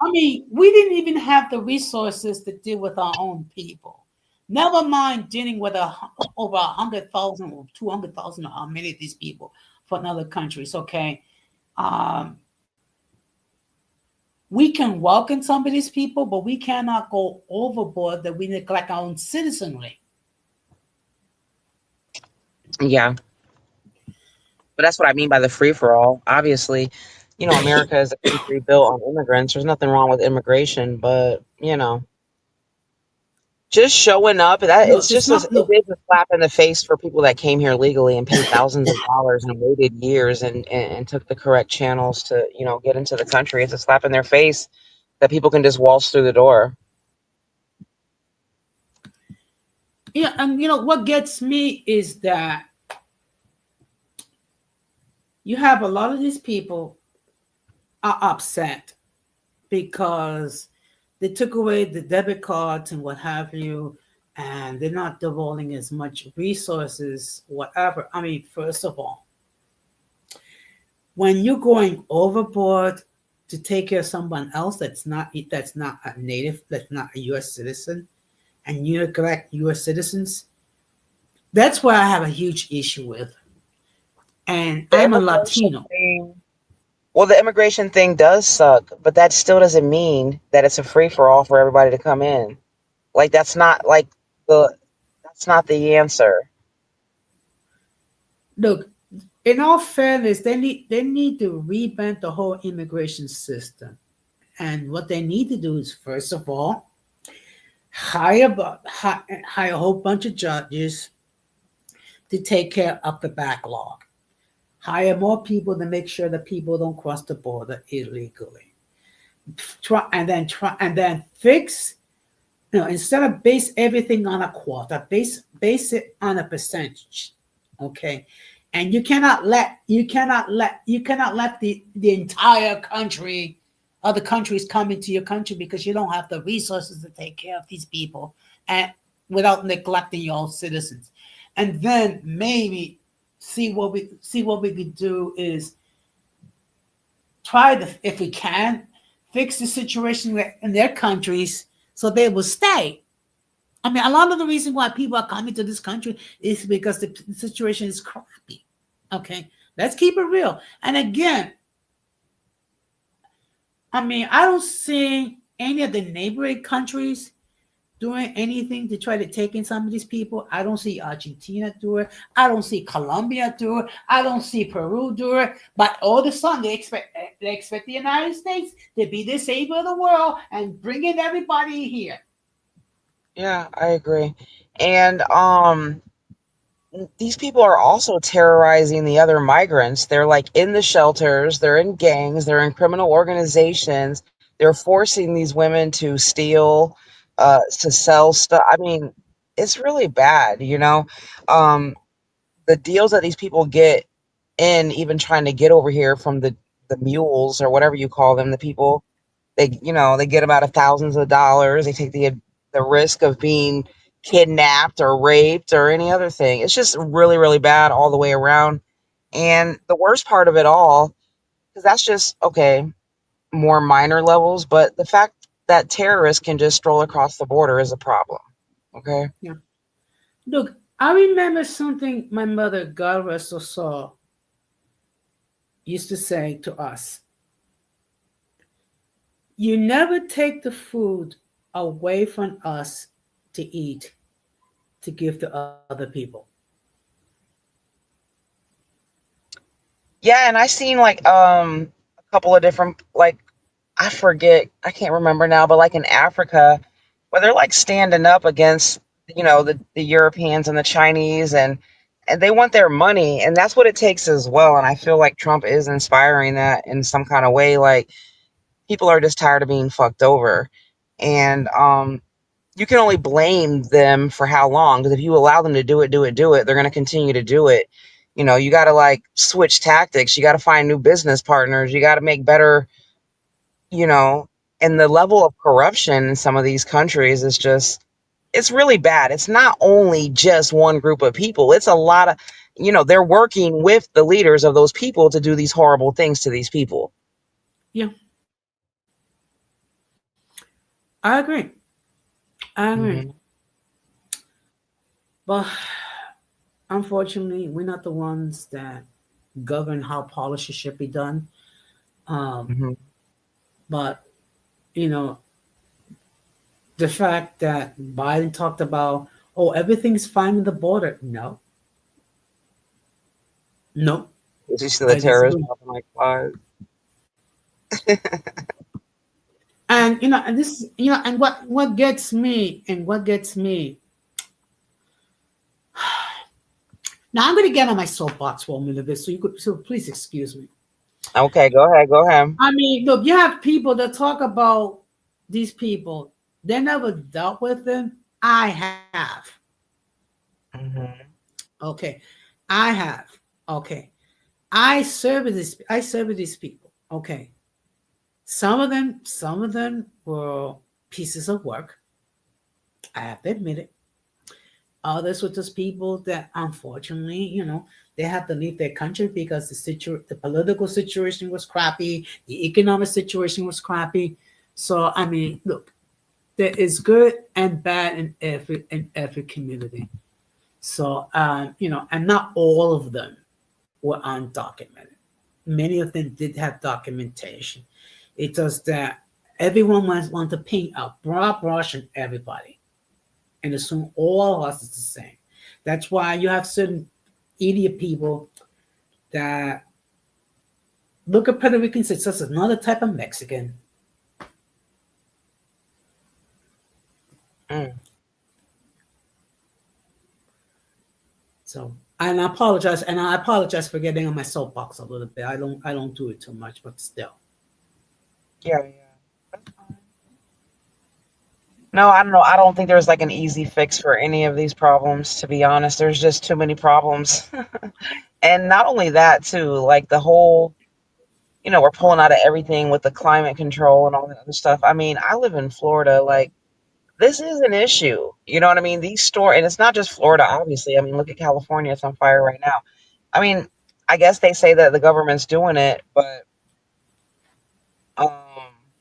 I mean, we didn't even have the resources to deal with our own people. Never mind dealing with over 100,000 or 200,000 or how many of these people from other countries. Okay, um, we can welcome some of these people, but we cannot go overboard that we neglect our own citizenry. Yeah, but that's what I mean by the free for all. Obviously, America is a country built on immigrants. There's nothing wrong with immigration, but just showing up, that Look, it's it's just not. it Look, is a slap in the face for people that came here legally and paid thousands of dollars and waited years and took the correct channels to get into the country. It's a slap in their face that people can just waltz through the door. yeah, and what gets me is that you have a lot of these people are upset because they took away the debit cards and what have you, and they're not devoting as much resources, whatever. I mean, first of all, when you're going overboard to take care of someone else that's not a native, that's not a U.S. citizen, and you neglect U.S. citizens, That's why I have a huge issue with. And The I'm a immigration Latino. thing. Well, the immigration thing does suck, but that still doesn't mean that it's a free for all for everybody to come in. Like the that's not the answer. Look, in all fairness, they need to revamp the whole immigration system. And what they need to do is, first of all, hire a whole bunch of judges to take care of the backlog. Hire more people to make sure that people don't cross the border illegally. Try and then fix. Instead of base everything on a quota, base it on a percentage. Okay, and you cannot let the entire country, other countries come into your country because you don't have the resources to take care of these people, and without neglecting your own citizens. And then maybe see what we could do is try to, if we can, fix the situation in their countries so they will stay. I mean, a lot of the reason why people are coming to this country is because the situation is crappy. Okay, let's keep it real. And again, I mean, I don't see any of the neighboring countries doing anything to try to take in some of these people. I don't see Argentina do it. I don't see Colombia do it. I don't see Peru do it. But all of a sudden, they expect the United States to be the savior of the world and bringing everybody here. Yeah, I agree. And these people are also terrorizing the other migrants. They're like in the shelters, they're in gangs, they're in criminal organizations. They're forcing these women to steal, to sell stuff. I mean, it's really bad, you know. Um, the deals that these people get in, even trying to get over here from the mules or whatever you call them, the people they get about thousands of dollars. They take the risk of being kidnapped or raped or any other thing. It's just really, really bad all the way around. And the worst part of it all, because that's just okay, more minor levels, but the fact that terrorists can just stroll across the border is a problem. Okay. Yeah. Look, I remember something my mother, God rest her soul, used to say to us. You never take the food away from us to eat to give to other people. Yeah, and I seen like a couple of different like I forget, I can't remember now, but like in Africa, where they're like standing up against, the Europeans and the Chinese and they want their money, and that's what it takes as well. And I feel like Trump is inspiring that in some kind of way. Like people are just tired of being fucked over. And you can only blame them for how long, because if you allow them to do it, they're gonna continue to do it. You gotta like switch tactics, you gotta find new business partners, you gotta make better you know, and the level of corruption in some of these countries is just, it's really bad. It's not only just one group of people, it's a lot of, they're working with the leaders of those people to do these horrible things to these people. Yeah, I agree. I agree. Hmm. But unfortunately, we're not the ones that govern how policy should be done. Um, Hmm. but you know, the fact that Biden talked about, oh, everything's fine with the border. No, no, Did you see the I terrorists disagree. dropping like flies? And and this, and what gets me. Now I'm going to get on my soapbox for a minute, bit, so please excuse me. Okay, go ahead, go ahead. I mean, look, you have people that talk about these people. They never dealt with them. I have. Hmm. Okay, I have. Okay, I serve with these people. Okay, some of them were pieces of work. I have to admit it. Others were just people that, unfortunately, they have to leave their country because the political situation was crappy, the economic situation was crappy. So, I mean, look, there is good and bad in every community. So, and not all of them were undocumented. Many of them did have documentation. It's just that everyone want to paint a broad brush on everybody and assume all of us is the same. That's why you have certain idiot people that look at Puerto Ricans as just another type of Mexican. Mm. So, and I apologize for getting on my soapbox a little bit. I don't do it too much, but still. Yeah, yeah. That's fine. No, I don't know. I don't think there's like an easy fix for any of these problems, to be honest. There's just too many problems. And not only that, too, like the whole, we're pulling out of everything with the climate control and all that other stuff. I mean, I live in Florida. Like, this is an issue. You know what I mean? And it's not just Florida, obviously. I mean, look at California. It's on fire right now. I mean, I guess they say that the government's doing it, but um,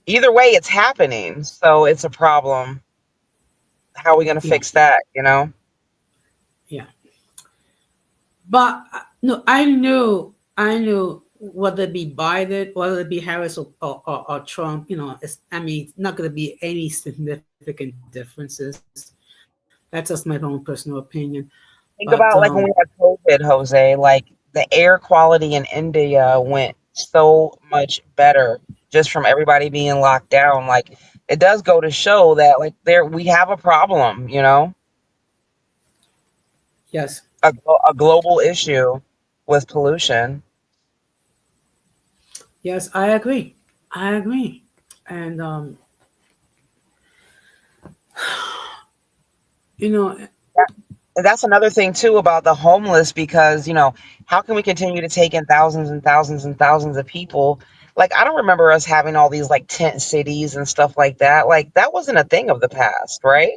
either way, it's happening. So it's a problem. How are we going to Yeah, fix that? yeah. But no, I knew whether it be Biden, whether it be Harris or Trump, it's not going to be any significant differences. That's just my own personal opinion. Think But about like when we had COVID, Jose, like the air quality in India went so much better just from everybody being locked down. Like it does go to show that like we have a problem, yes, a global issue with pollution. yes, I agree. I agree. And you know, And that's another thing too about the homeless because how can we continue to take in thousands and thousands and thousands of people? Like I don't remember us having all these like tent cities and stuff like that. Like that wasn't a thing of the past, right?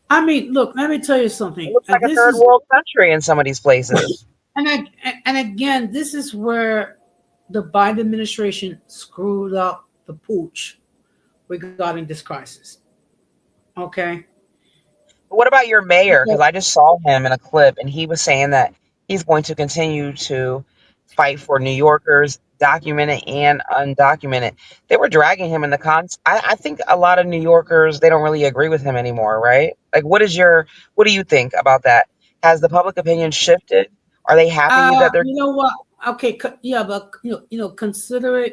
I mean, look, let me tell you It something. looks like And a this third is world country in some of these places. and again, this is where the Biden administration screwed up the pooch regarding this crisis. Okay. What about your mayor? Because Because, I just saw him in a clip and he was saying that he's going to continue to fight for New Yorkers, documented and undocumented. They were dragging him in the cons. I think a lot of New Yorkers, they don't really agree with him anymore, right? Like, what do you think about that? Has the public opinion shifted? Are they happy that they're, you know what? Okay, yeah, but considering.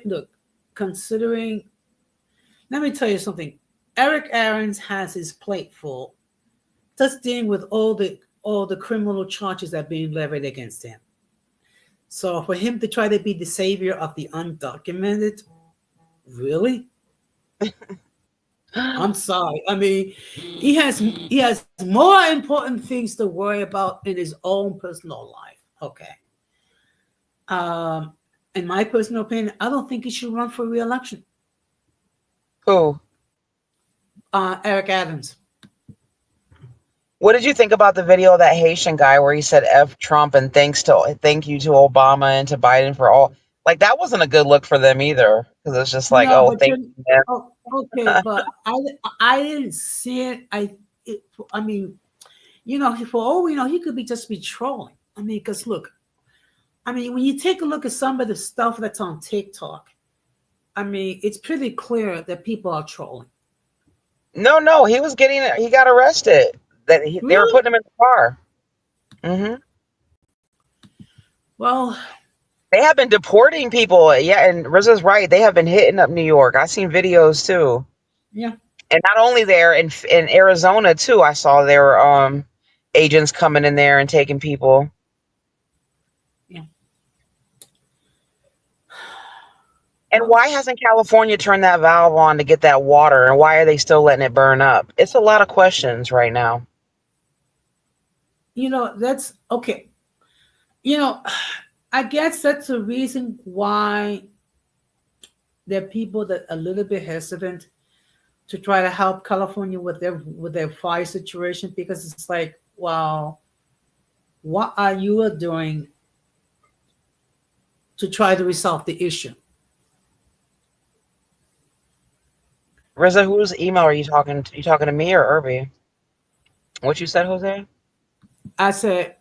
Let me tell you something. Eric Aarons has his plate full, just dealing with all the criminal charges that are being levied against him. So for him to try to be the savior of the undocumented, really? I'm sorry. I mean, he has more important things to worry about in his own personal life. Okay. Um, in my personal opinion, I don't think he should run for re-election. who? Eric Adams. What did you think about the video of that Haitian guy where he said F Trump and thank you to Obama and to Biden for all? Like that wasn't a good look for them either because it's just like, No, oh, but thank you. you, man. Oh, okay, but I didn't see it. I mean, for all we know, he could just be trolling. I mean, because look, I mean, when you take a look at some of the stuff that's on TikTok, I mean, it's pretty clear that people are trolling. No, he got arrested. They were Really? putting him in the car. Hmm. Well, They have been deporting people. Yeah, and Rizzo's right. They have been hitting up New York. I've seen videos too, yeah, and not only there in Arizona too. I saw there were agents coming in there and taking people. yeah. And Well, why hasn't California turned that valve on to get that water? And why are they still letting it burn up? It's a lot of questions right now. that's okay. You know, I guess that's the reason why there are people that are a little bit hesitant to try to help California with their fire situation because it's like, well, what are you doing to try to resolve the issue? Rizzo, whose email are you talking to? You talking to me or Irby? What you said, Jose? I said,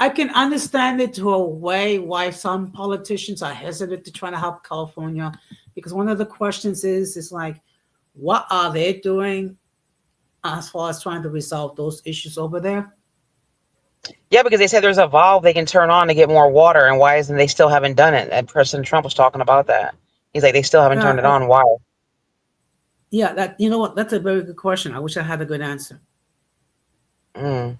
I can understand it to a way why some politicians are hesitant to try to help California, because one of the questions is like, what are they doing as far as trying to resolve those issues over there? Yeah, because they said there's a valve they can turn on to get more water, and why isn't they still haven't done it? And President Trump was talking about that. He's like, they still haven't Yeah, turned it on. Why? yeah. That, you know what? That's a very good question. I wish I had a good answer. Mm.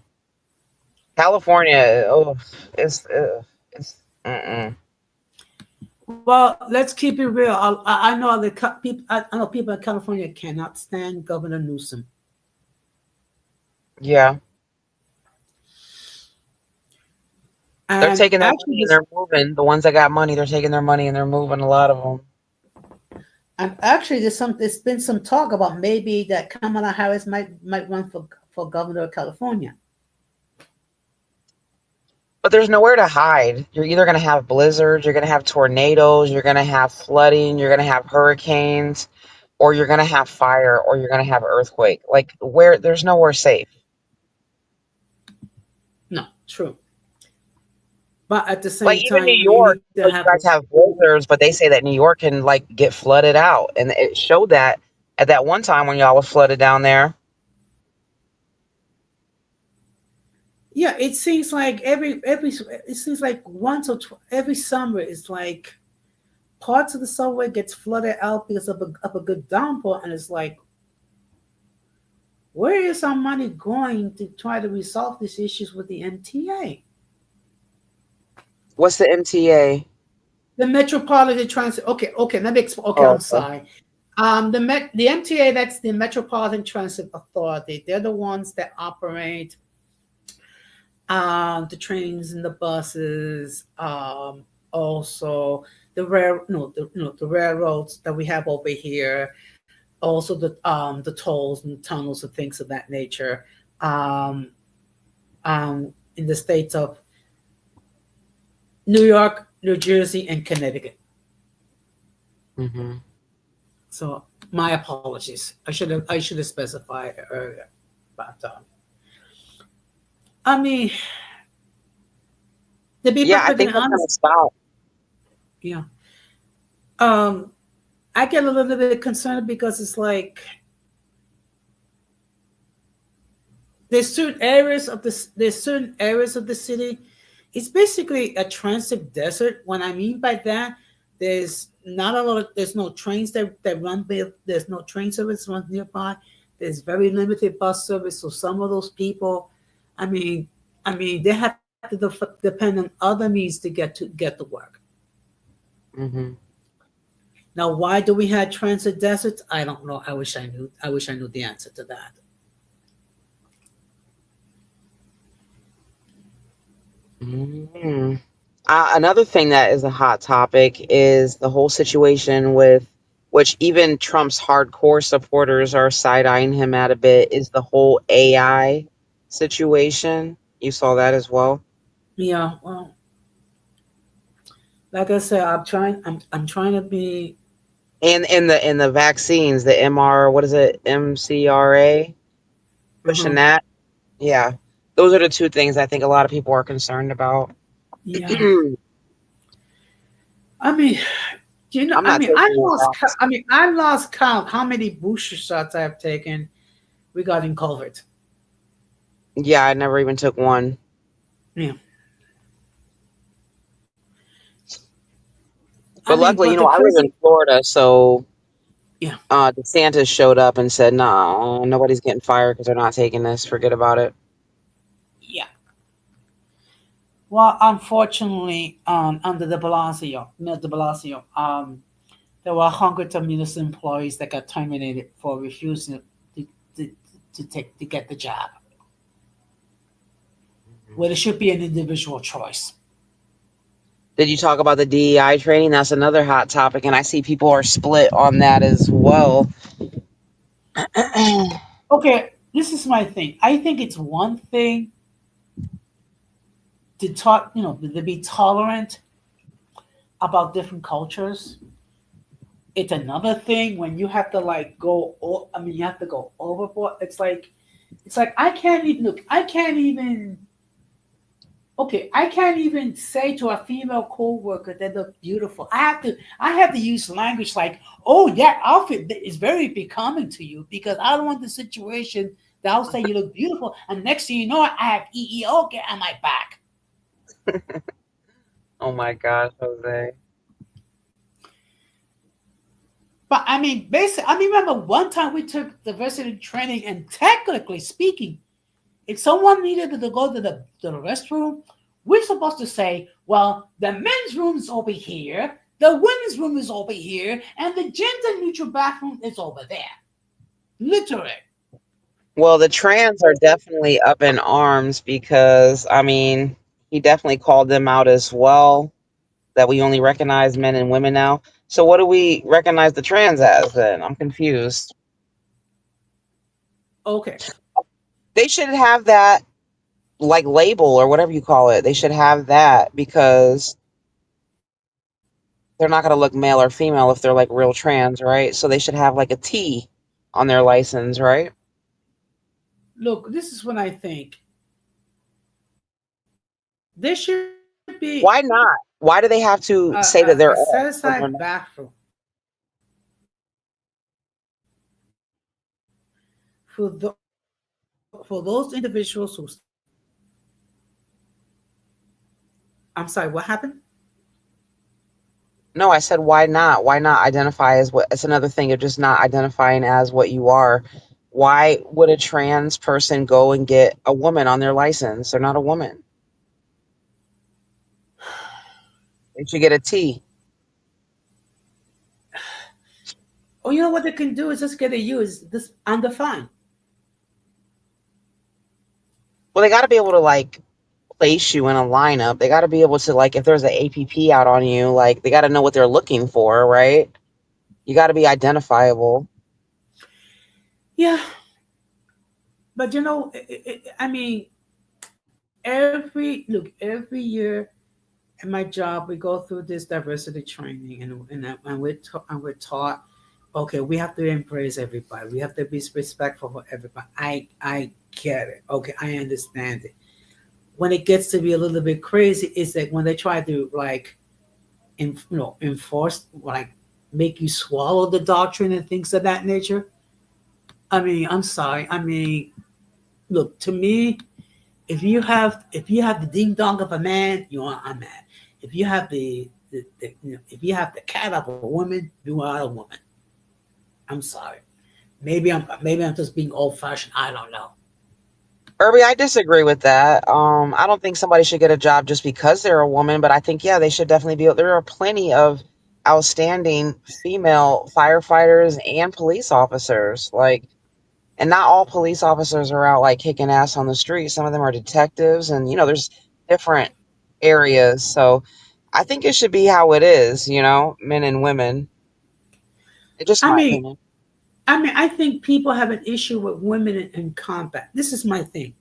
California, oh, it's. Mm-mm. Well, let's keep it real. I know people. I know people in California cannot stand Governor Newsom, Yeah, they're and taking their actually, money and they're moving. The ones that got money, they're taking their money and they're moving. A lot of them. there's been some talk about maybe that Kamala Harris might run for governor of California. But there's nowhere to hide. You're either going to have blizzards, you're going to have tornadoes, you're going to have flooding, you're going to have hurricanes, or you're going to have fire, or you're going to have earthquake. Like where there's nowhere safe. No, true. But at the Like same even New time, you York, need to you have guys have blizzards, but they say that New York can like get flooded out, and it showed that at that one time when y'all was flooded down there. yeah. It seems like it seems like once or every summer it's like parts of the subway gets flooded out because of a good downpour, and it's like, where is our money going to try to resolve these issues with the MTA? What's the MTA? The Metropolitan Transit. Okay. Let me explain. Okay, Oh, I'm okay. sorry. The MTA, that's the Metropolitan Transit Authority. They're the ones that operate the trains and the buses. Also the railroads that we have over here. Also the tolls and tunnels and things of that nature. Um, in the states of New York, New Jersey, and Connecticut. Hmm. So my apologies. I should have specified earlier. But I mean, to be Yeah, I perfectly think that's gonna honest, stop. yeah. Um, I get a little bit concerned because it's like there's certain areas of the city. It's basically a transit desert. What I mean by that, there's not a lot of there's no trains that run there. There's no train service runs nearby. There's very limited bus service. So some of those people, I mean, they have to depend on other means to get to work. Hmm. Now, why do we have transit deserts? I don't know. I wish I knew the answer to that. Hmm. Another thing that is a hot topic is the whole situation with which even Trump's hardcore supporters are side eyeing him at a bit is the whole AI situation. You saw that as well. Yeah. Well, like I said, I'm trying to be. And in the vaccines, the MR, what is it, MCRA, pushing Uh-huh. that. Yeah, those are the two things I think a lot of people are concerned about. Yeah. I'm I mean, not taking the vax. I lost count how many booster shots I have taken regarding COVID. Yeah, I never even took one. Yeah. I But mean, luckily, but the I live in crazy. Florida, so Yeah. DeSantis showed up and said, "No, nobody's getting fired because they're not taking this. Forget about it." Yeah. Well, unfortunately, under Mayor De Blasio, there were hundreds of municipal employees that got terminated for refusing to, to, to get the job, where there should be an individual choice. Did you talk about the DEI training? That's another hot topic, and I see people are split on that as well. Okay, this is my thing. I think it's one thing to talk, to be tolerant about different cultures. It's another thing when you have to like go. You have to go overboard. It's like It's like I can't even look. I can't even. Okay, I can't even say to a female coworker they look beautiful. I have to use language like, "Oh, that outfit is very becoming to you," because I don't want the situation that I'll say you look beautiful, and next thing you know, I have EEO get on my back. Oh my gosh, Jose. But I mean, basically, I remember one time we took diversity training, and technically speaking, if someone needed to go to the restroom, we're supposed to say, well, the men's room is over here, the women's room is over here, and the gender neutral bathroom is over there. Literally. Well, the trans are definitely up in arms because, I mean, he definitely called them out as well, that we only recognize men and women now. So what do we recognize the trans as then? I'm confused. Okay. They should have that like label or whatever you call it. They should have that because they're not going to look male or female if they're like real trans, right? So they should have like a T on their license, right? Look, this is what I think. There should be Why not? Why do they have to say that they're a set all when they're aside not? bathroom for for those individuals who. I'm sorry, what happened? No, I said why not? Why not identify as what? It's another thing of just not identifying as what you are. Why would a trans person go and get a woman on their license? They're not a woman. They should get a T. Oh, you know what they can do is just get a use this undefined. Well, they got to be able to like place you in a lineup. They got to be able to like if there's an APP out on you, like they got to know what they're looking for, right? You got to be identifiable. Yeah, but you know, I mean, every year in my job, we go through this diversity training, and we're taught, okay, we have to embrace everybody. We have to be respectful for everybody. I get it. Okay, I understand it. When it gets to be a little bit crazy, is that when they try to like, enforce, like, make you swallow the doctrine and things of that nature. I mean, I'm sorry. I mean, look, to me, if you have the ding dong of a man, you are a man. If you have if you have the cat of a woman, you are a woman. I'm sorry. Maybe I'm just being old fashioned. I don't know. Irby, I disagree with that. I don't think somebody should get a job just because they're a woman, but I think yeah, they should definitely be. There are plenty of outstanding female firefighters and police officers. Like, and not all police officers are out like kicking ass on the street. Some of them are detectives, and there's different areas. So I think it should be how it is. Men and women. It's just I my mean, opinion. I think people have an issue with women in combat. This is my thing.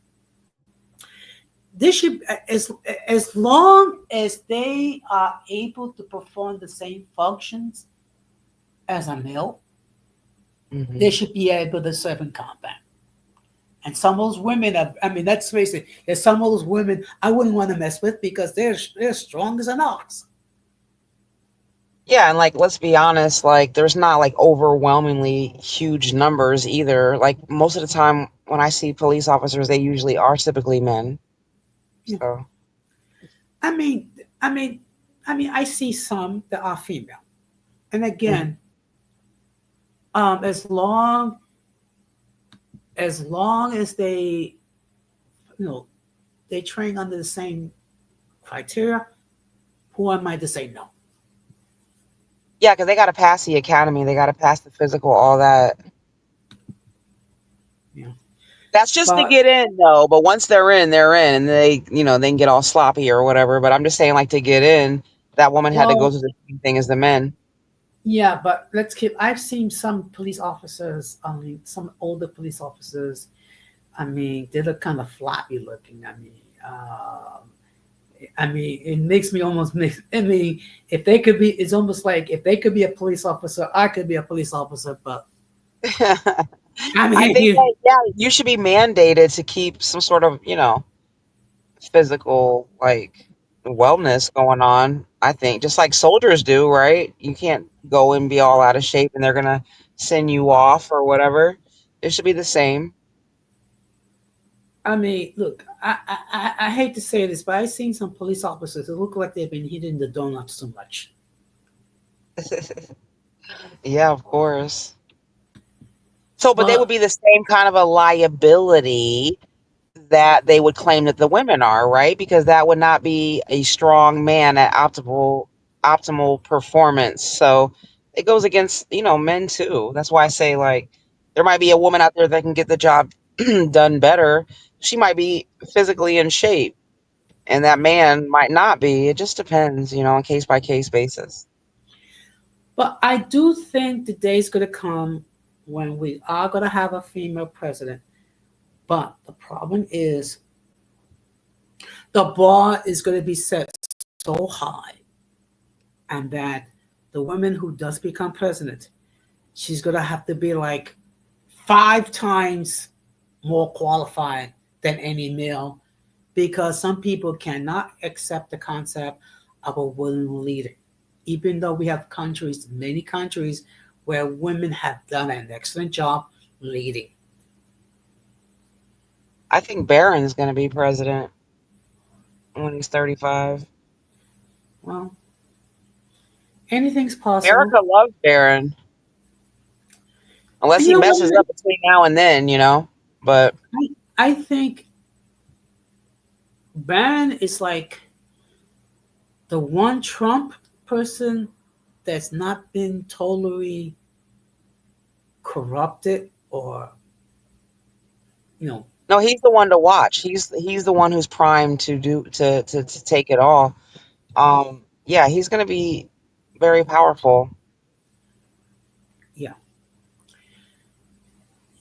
This should, as long as they are able to perform the same functions as a male, Hmm. they should be able to serve in combat. And some of those women, I mean, let's face it, there's some of those women I wouldn't want to mess with because they're strong as an ox. Yeah, and like let's be honest, like there's not like overwhelmingly huge numbers either. Like most of the time when I see police officers, they usually are typically men. Yeah. So I mean, I mean, I see some that are female, and mhm. again, as long as you know, they train under the same criteria, who am I to say no? Yeah, because they got to pass the academy, they got to pass the physical, all that. Yeah, That's just to but get in though. But once they're in, and they can get all sloppy or whatever. But I'm just saying, like to get in, that woman had to go well, through the same thing as the men. yeah, but let's keep. I've seen some police officers. I mean, some older police officers. I mean, they look kind of floppy looking. I mean, it makes me almost make. I mean, if they could be, it's almost like if they could be a police officer, I could be a police officer. But I I mean, think that, yeah, you should be mandated to keep some sort of, physical like wellness going on. I think just like soldiers do, right? You can't go and be all out of shape and they're gonna send you off or whatever. It should be the same. I mean, look, I hate to say this, but I've seen some police officers that look like they've been hitting the donuts too much. Yeah, of course. So, but they would But be the same kind of a liability that they would claim that the women are, right? Because that would not be a strong man at optimal performance. So it goes against, men too. That's why I say like there might be a woman out there that can get the job done better. She might be physically in shape and that man might not be. It just depends, on case by case basis. I do think the day is going to come when we are going to have a female president. But the problem is the bar is going to be set so high, and that the woman who does become president, she's going to have to be like 5 times more qualified than any male, because some people cannot accept the concept of a woman leader. Even though we have countries, many countries, where women have done an excellent job leading. I think Barron's going to be president when he's 35. Well, anything's possible. America loves Barron, unless And he you know messes what? up between now and then. But I think Bannon is like the one Trump person that's not been totally corrupted, or, you know, no, he's the one to watch. He's the one who's primed to do to take it all. Yeah, he's gonna be very powerful. yeah,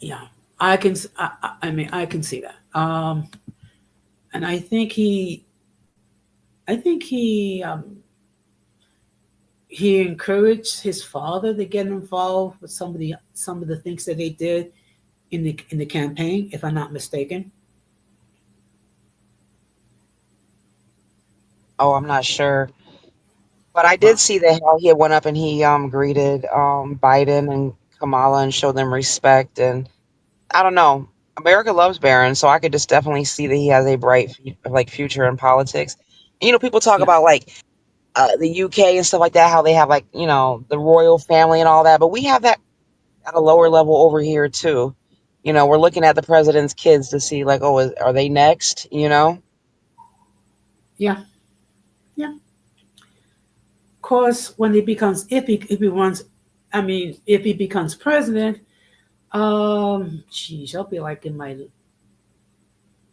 yeah. I mean, I can see that. And I think he encouraged his father to get involved with some of the things that they did in the campaign, if I'm not mistaken. Oh, I'm not sure, but I did But see that how he had went up and he greeted Biden and Kamala and showed them respect. And I don't know, America loves Barron, so I could just definitely see that he has a bright like future in politics. People talk yeah, about like the UK and stuff like that, how they have like the royal family and all that, but we have that at a lower level over here too. We're looking at the president's kids to see like, oh, are they next? yeah, yeah. Of course, when he becomes, if he wants, I mean, if he becomes president, geez, I'll be like in my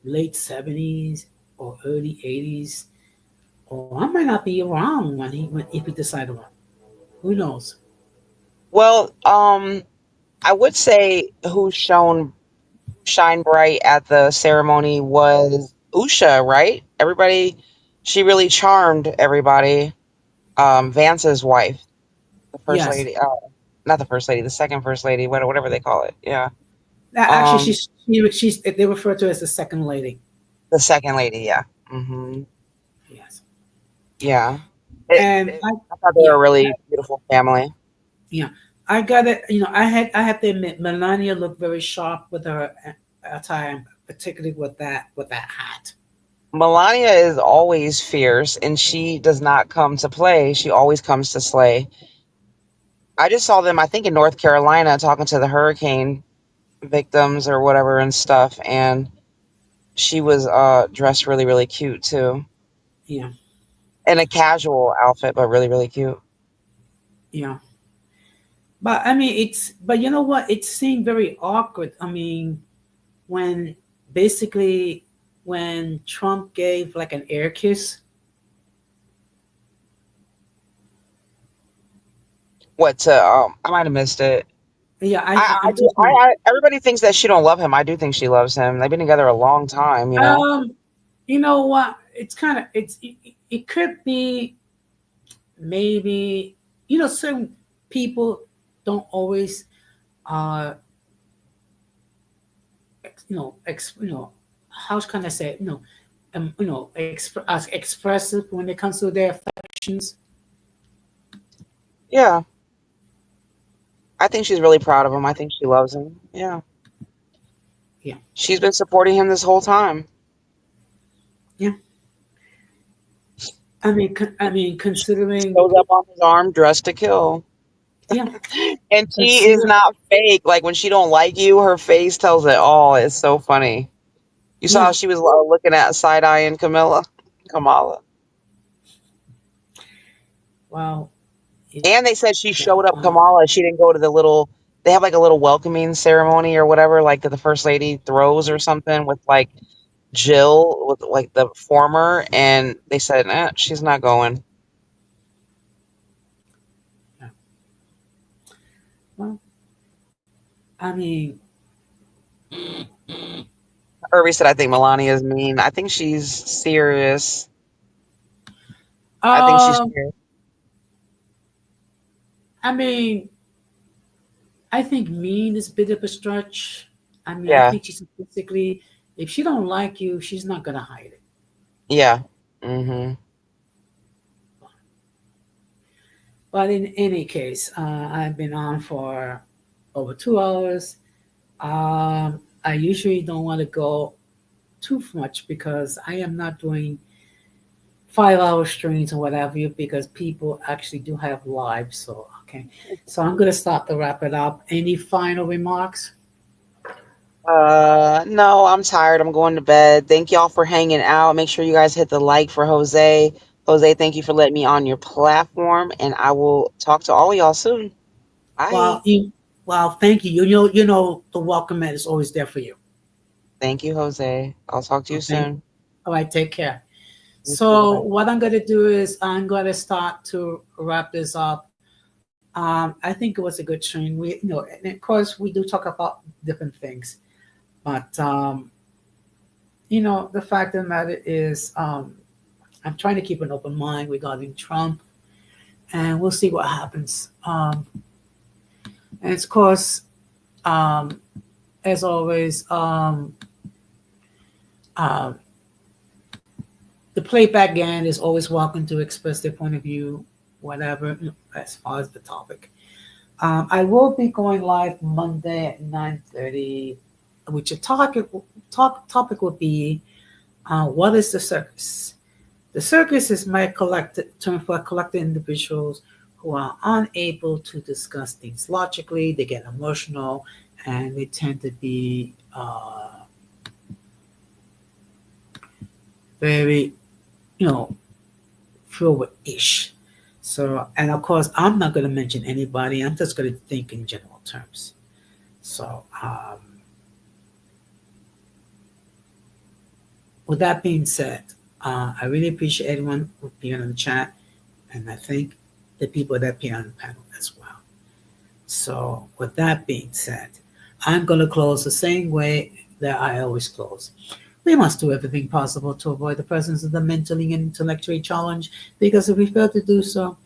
late 70s or early 80s, or I might not be around when if he decides to run. Who knows? Well, I would say who shine bright at the ceremony was Usha, right? She really charmed everybody. Vance's wife, the first Yes. lady, not the first lady, the second first lady, whatever they call it. Yeah. Actually, Um, she's they refer to her as the second lady. the second lady, yeah. Yes. Yeah. And I thought they were yeah, a really beautiful family. yeah. I got it. I have to admit, Melania looked very sharp with her attire, particularly with that hat. Melania is always fierce and she does not come to play. She always comes to slay. I just saw them, I think, in North Carolina talking to the hurricane victims or whatever and stuff. And she was dressed really, really cute too. Yeah, In a casual outfit, but really, really cute. yeah. But I mean, but you know what? It seemed very awkward. I mean, when basically when Trump gave like an air kiss. What I might have missed it. Yeah, I I'm do. too sorry. Everybody thinks that she don't love him. I do think she loves him. They've been together a long time. Um, you know what? It's kind of it could be maybe, certain people don't always uh how can I say it? As expressive when it comes to their affections. Yeah, I think she's really proud of him. I think she loves him. Yeah, Yeah, she's been supporting him this whole time. yeah. I mean, considering, Shows up on his arm dressed to kill. yeah, And she is consider, not fake. Like when she don't like you, her face tells it all. It's so funny. You saw how yeah. she was looking at side eyeing Kamala. Well, it, And they said she yeah. showed up Kamala. She didn't go to the little. They have like a little welcoming ceremony or whatever, like that the first lady throws or something with like Jill, with like the former, and they said, she's not going. Yeah. Well, I mean, Irby said, I think Melania is mean. I think she's serious. I think she's um, serious. I mean, I think mean is a bit of a stretch. I mean, I Yeah. think she's basically, if she don't like you, she's not gonna hide it. Yeah. Mm-hmm. But in any case, I've been on for over 2 hours. I usually don't want to go too much because I am not doing 5 hour streams or whatever you because people actually do have lives. So okay, so I'm gonna start to wrap it up. Any final remarks? No, I'm tired. I'm going to bed. Thank y'all for hanging out. Make sure you guys hit the like for Jose. Jose, thank you for letting me on your platform, and I will talk to all of y'all soon. Bye. Well, thank you. The welcome mat is always there for you. Thank you, Jose. I'll talk to you Thank. soon. All right, take care. You too. So Bye-bye. what I'm gonna do is I'm gonna start to wrap this up. I think it was a good stream. And of course, we do talk about different things, but the fact of the matter is, I'm trying to keep an open mind regarding Trump, and we'll see what happens. And of course, um, as always, uh, the playback gang is always welcome to express their point of view, whatever, as far as the topic. I will be going live Monday at 9:30, which topic will be what is the circus? The circus is my collective term for collective individuals who are unable to discuss things logically. They get emotional, and they tend to be very, you know, fluid-ish. So, and of course, I'm not going to mention anybody. I'm just going to think in general terms. So, with that being said, I really appreciate everyone who being on the chat, and I think the people that be on the panel as well. So, with that being said, I'm going to close the same way that I always close. We must do everything possible to avoid the presence of the mentally and intellectually challenged, because if we fail to do so,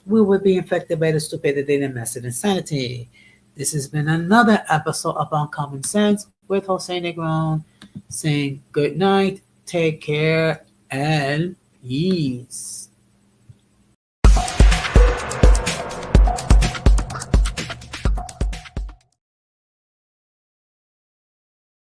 we will be infected by the stupidity and mess of insanity. This has been another episode of Uncommon Sense with Jose Negron saying good night, take care, and peace.